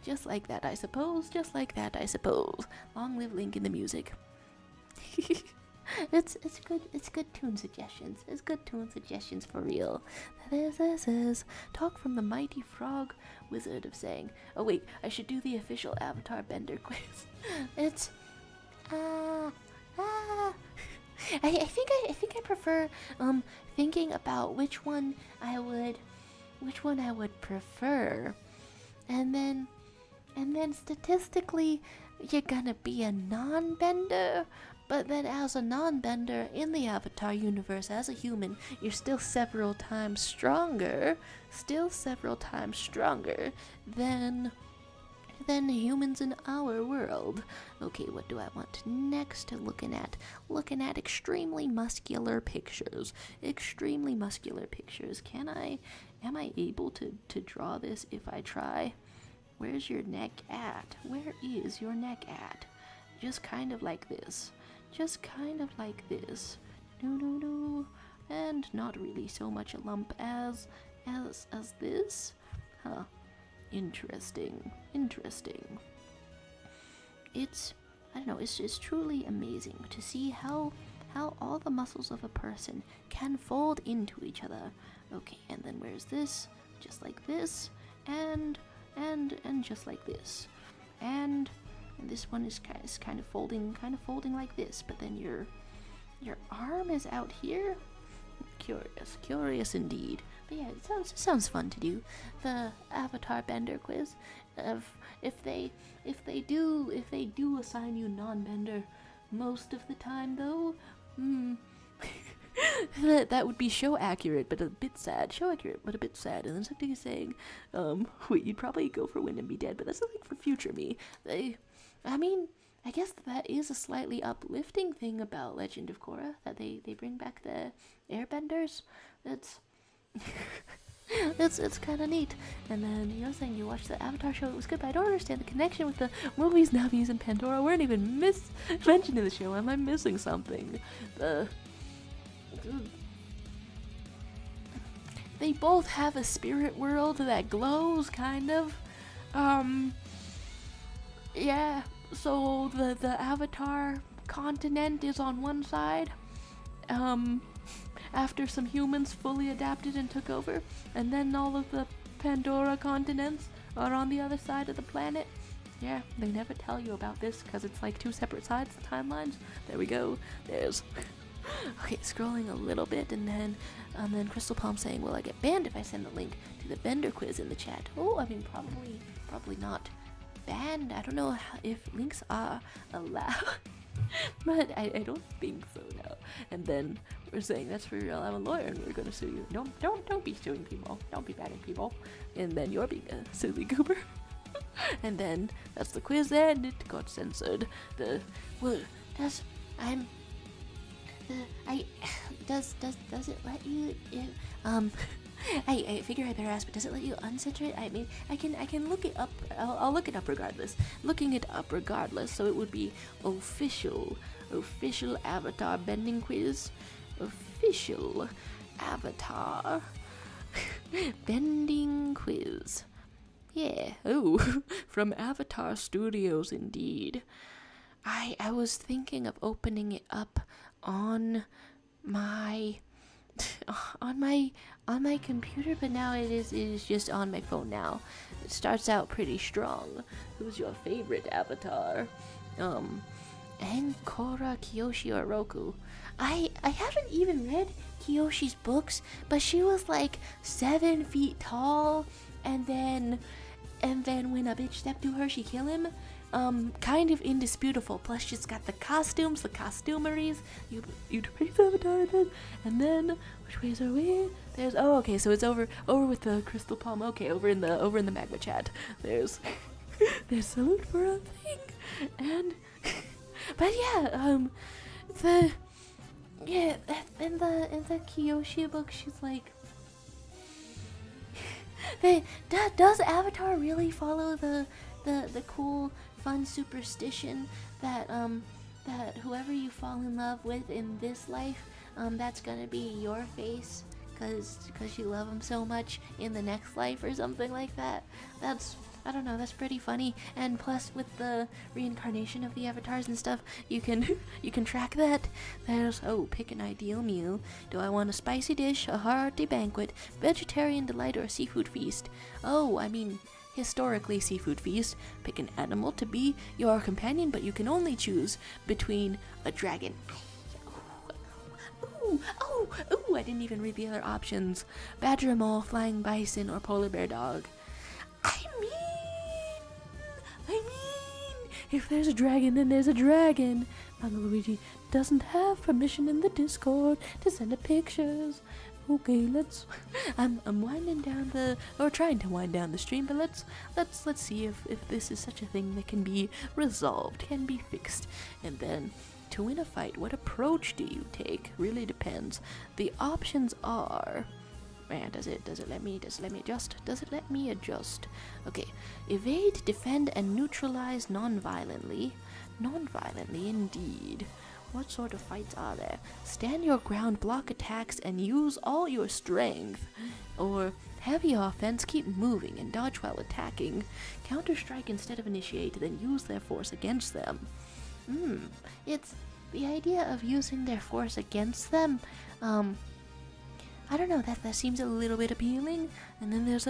Just like that, I suppose. Long live Link in the music. It's good tune suggestions. It's good tune suggestions for real. This is talk from the mighty frog wizard of saying. Oh wait, I should do the official Avatar Bender quiz. It's I think I prefer thinking about which one I would prefer, and then statistically you're gonna be a non-bender, but then as a non-bender in the Avatar universe as a human, you're still several times stronger than humans in our world. Okay, what do I want next? Looking at extremely muscular pictures. Am I able to draw this if I try? Where's your neck at? Where is your neck at? Just kind of like this. No. And not really so much a lump as this. Huh. Interesting. It's truly amazing to see how all the muscles of a person can fold into each other. Okay, and then where's this? Just like this, and just like this, and this one is kind of folding like this. But then your arm is out here. Curious indeed. But yeah, it sounds fun to do the Avatar Bender quiz. If they do assign you non-bender most of the time though, that would be show accurate but a bit sad. And then something is saying, wait, you'd probably go for win and be dead, but that's something for future me. I guess that is a slightly uplifting thing about Legend of Korra, that they bring back the Airbenders. It's kind of neat. And then you're saying you watched the Avatar show, it was good, but I don't understand the connection with the movies, Navis, and Pandora weren't even mentioned in the show. Am I missing something? They both have a spirit world that glows, kind of. Yeah. So the Avatar continent is on one side, after some humans fully adapted and took over, and then all of the Pandora continents are on the other side of the planet. Yeah, they never tell you about this because it's like two separate sides, timelines. There we go. There's okay, scrolling a little bit, and then Crystal Palm saying, will I get banned if I send the link to the Bender quiz in the chat? Oh, I mean, probably not banned. I don't know if links are allowed, but I don't think so now. And then we're saying, that's for real, I'm a lawyer and we're gonna sue you. Don't be suing people. Don't be banning people. And then you're being a silly goober. And then that's the quiz, and it got censored. Does it let you I figure I better ask, but does it let you uncensor it? I mean, I can look it up. I'll look it up regardless. So it would be official Avatar bending quiz. Official Avatar bending quiz. Yeah. Oh, from Avatar Studios indeed. I was thinking of opening it up on my computer, but now it is just on my phone now. It starts out pretty strong. Who's your favorite Avatar? And Korra, Kyoshi, or Roku? I haven't even read Kyoshi's books, but she was like 7 feet tall, and then and then when a bitch step to her, she kill him. Kind of indisputable. Plus, she's got the costumes, the costumeries. You praise Avatar, and then which ways are we? There's okay, so it's over with the crystal palm. Okay, over in the magma chat. There's salute for a thing, and but yeah, in the Kyoshi book, she's like. Does Avatar really follow the cool, fun superstition that that whoever you fall in love with in this life, that's gonna be your face, cause you love him so much in the next life or something like that? I don't know, that's pretty funny. And plus, with the reincarnation of the avatars and stuff, you can track that. There's, pick an ideal meal. Do I want a spicy dish, a hearty banquet, vegetarian delight, or a seafood feast? Historically seafood feast. Pick an animal to be your companion, but you can only choose between a dragon. I didn't even read the other options. Badger, mole, flying bison, or polar bear dog. I mean, if there's a dragon, then there's a dragon. Luigi doesn't have permission in the Discord to send pictures. Okay, I'm winding down trying to wind down the stream, but let's see if this is such a thing that can be resolved, can be fixed. And then, to win a fight, what approach do you take? Really depends. The options are. Does it let me adjust? Does it let me adjust? Okay. Evade, defend, and neutralize non-violently. Non-violently, indeed. What sort of fights are there? Stand your ground, block attacks, and use all your strength. Or heavy offense, keep moving and dodge while attacking. Counter-strike instead of initiate, then use their force against them. It's the idea of using their force against them. I don't know, that seems a little bit appealing. And then there's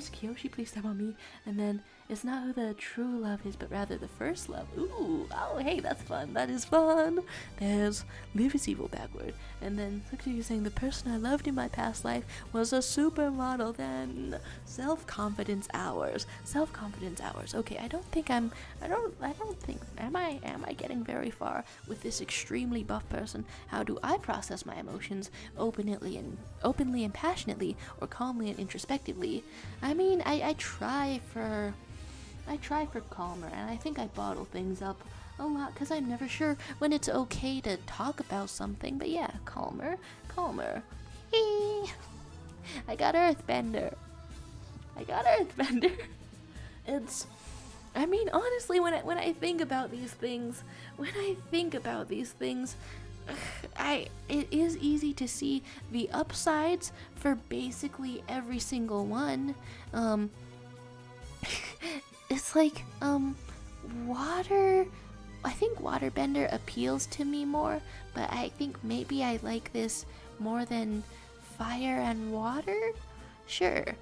Kyoshi, please step on me. And then it's not who the true love is, but rather the first love. Ooh, hey, that's fun. That is fun. There's live is evil backward. And then look at you saying the person I loved in my past life was a supermodel. Then self-confidence hours. Okay, I don't think am I getting very far with this extremely buff person? How do I process my emotions openly and passionately, or calmly and introspectively? I try for calmer, and I think I bottle things up a lot because I'm never sure when it's okay to talk about something. But yeah, calmer. I got Earthbender. It's, honestly, when I think about these things, it is easy to see the upsides for basically every single one. It's like, water. I think Waterbender appeals to me more, but I think maybe I like this more than fire and water? Sure.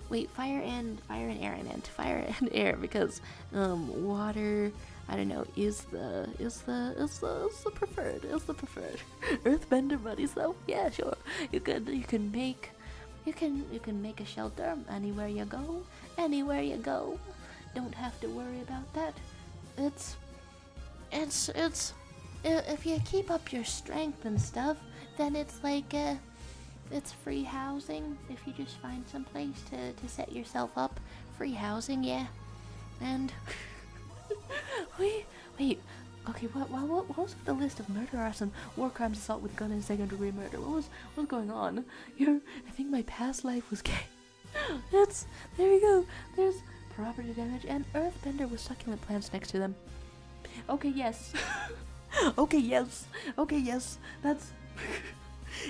Wait, fire and air, I meant. Fire and air, because, water, I don't know, is the preferred. Earthbender buddies though? Yeah, sure. You can make a shelter anywhere you go. Don't have to worry about that. It's if you keep up your strength and stuff, then it's like it's free housing if you just find some place to set yourself up. Free housing, yeah. And wait. Okay, what was the list of murder, arson, war crimes, assault with gun, and second-degree murder? What was going on? I think my past life was gay. There you go. There's property damage and Earthbender with succulent plants next to them. Okay, yes. Okay, yes. That's.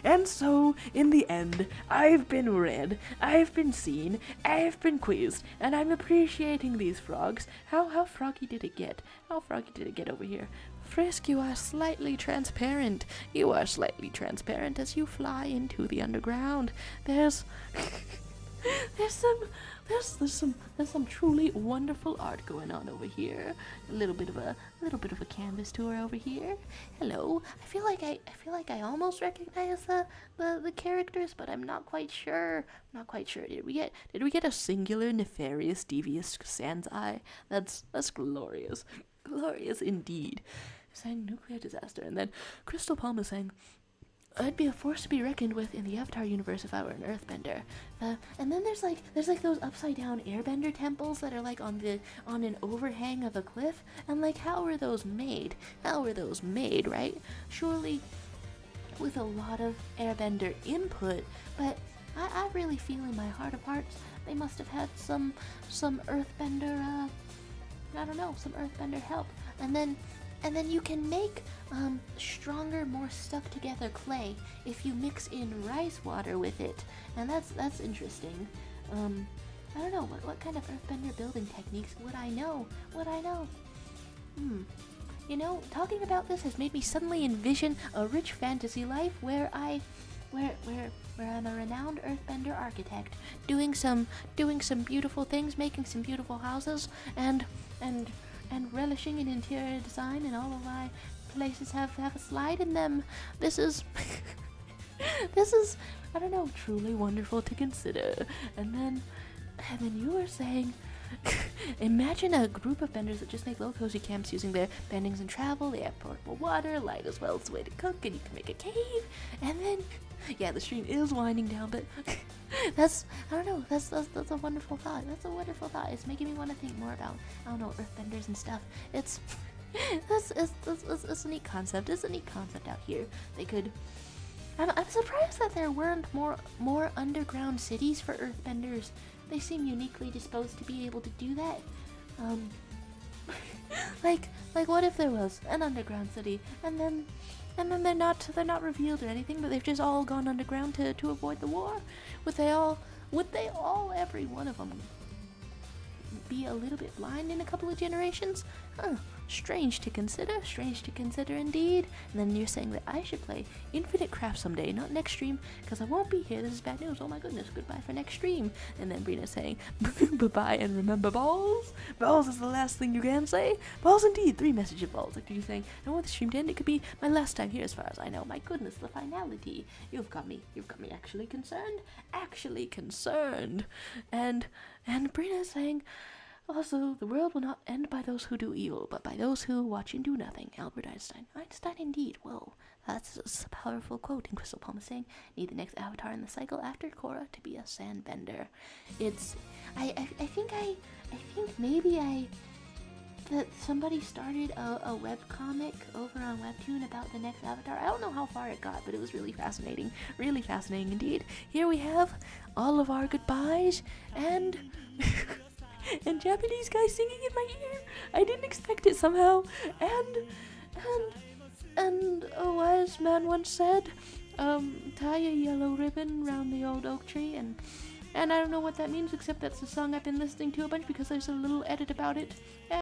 And so, in the end, I've been read, I've been seen, I've been quizzed, and I'm appreciating these frogs. How froggy did it get? How froggy did it get over here? Frisk, you are slightly transparent. You are slightly transparent as you fly into the underground. There's there's some truly wonderful art going on over here. A little bit of a canvas tour over here. Hello. I feel like I almost recognize the characters, but I'm not quite sure. Did we get a singular, nefarious, devious sans eye? That's glorious. Glorious indeed. Saying nuclear disaster, and then Crystal Palm is saying, I'd be a force to be reckoned with in the Avatar universe if I were an earthbender. And then there's like those upside down airbender temples that are like on an overhang of a cliff, and like how are those made? Right? Surely with a lot of airbender input, but I really feel in my heart of hearts they must have had some earthbender some earthbender help. And then you can make stronger, more stuck together clay if you mix in rice water with it, and that's interesting. I don't know what kind of earthbender building techniques would I know? You know, talking about this has made me suddenly envision a rich fantasy life where I'm a renowned earthbender architect, doing some beautiful things, making some beautiful houses, and relishing in interior design, and all of my places have a slide in them. This is I don't know, truly wonderful to consider. And then you were saying imagine a group of benders that just make little cozy camps using their bendings and travel. They have portable water, light as well as a way to cook, and you can make a cave. And then yeah, the stream is winding down, but that's a wonderful thought. It's making me want to think more about, I don't know, earthbenders and stuff. It's a neat concept. It's a neat concept out here. They could. I'm surprised that there weren't more underground cities for earthbenders. They seem uniquely disposed to be able to do that. Like what if there was an underground city, and then they're not revealed or anything, but they've just all gone underground to avoid the war? Would they all, every one of them, be a little bit blind in a couple of generations? Strange to consider indeed. And then you're saying that I should play Infinite Craft someday, not next stream, because I won't be here. This is bad news. Oh my goodness, goodbye for next stream. And then Brina's saying, bye-bye, and remember balls? Balls is the last thing you can say. Balls indeed. 3 message of balls. Like you saying, I don't want the stream to end. It could be my last time here as far as I know. My goodness, the finality. You've got me actually concerned. And Brina's saying, also, the world will not end by those who do evil, but by those who watch and do nothing. Albert Einstein. Einstein indeed. Whoa, that's a powerful quote. And Crystal Palm is saying, need the next avatar in the cycle after Korra to be a sandbender. I think maybe that somebody started a webcomic over on WEBTOON about the next avatar. I don't know how far it got, but it was really fascinating indeed. Here we have all of our goodbyes, and and Japanese guy singing in my ear. I didn't expect it somehow. And a wise man once said, tie a yellow ribbon round the old oak tree, and I don't know what that means, except that's the song I've been listening to a bunch because there's a little edit about it.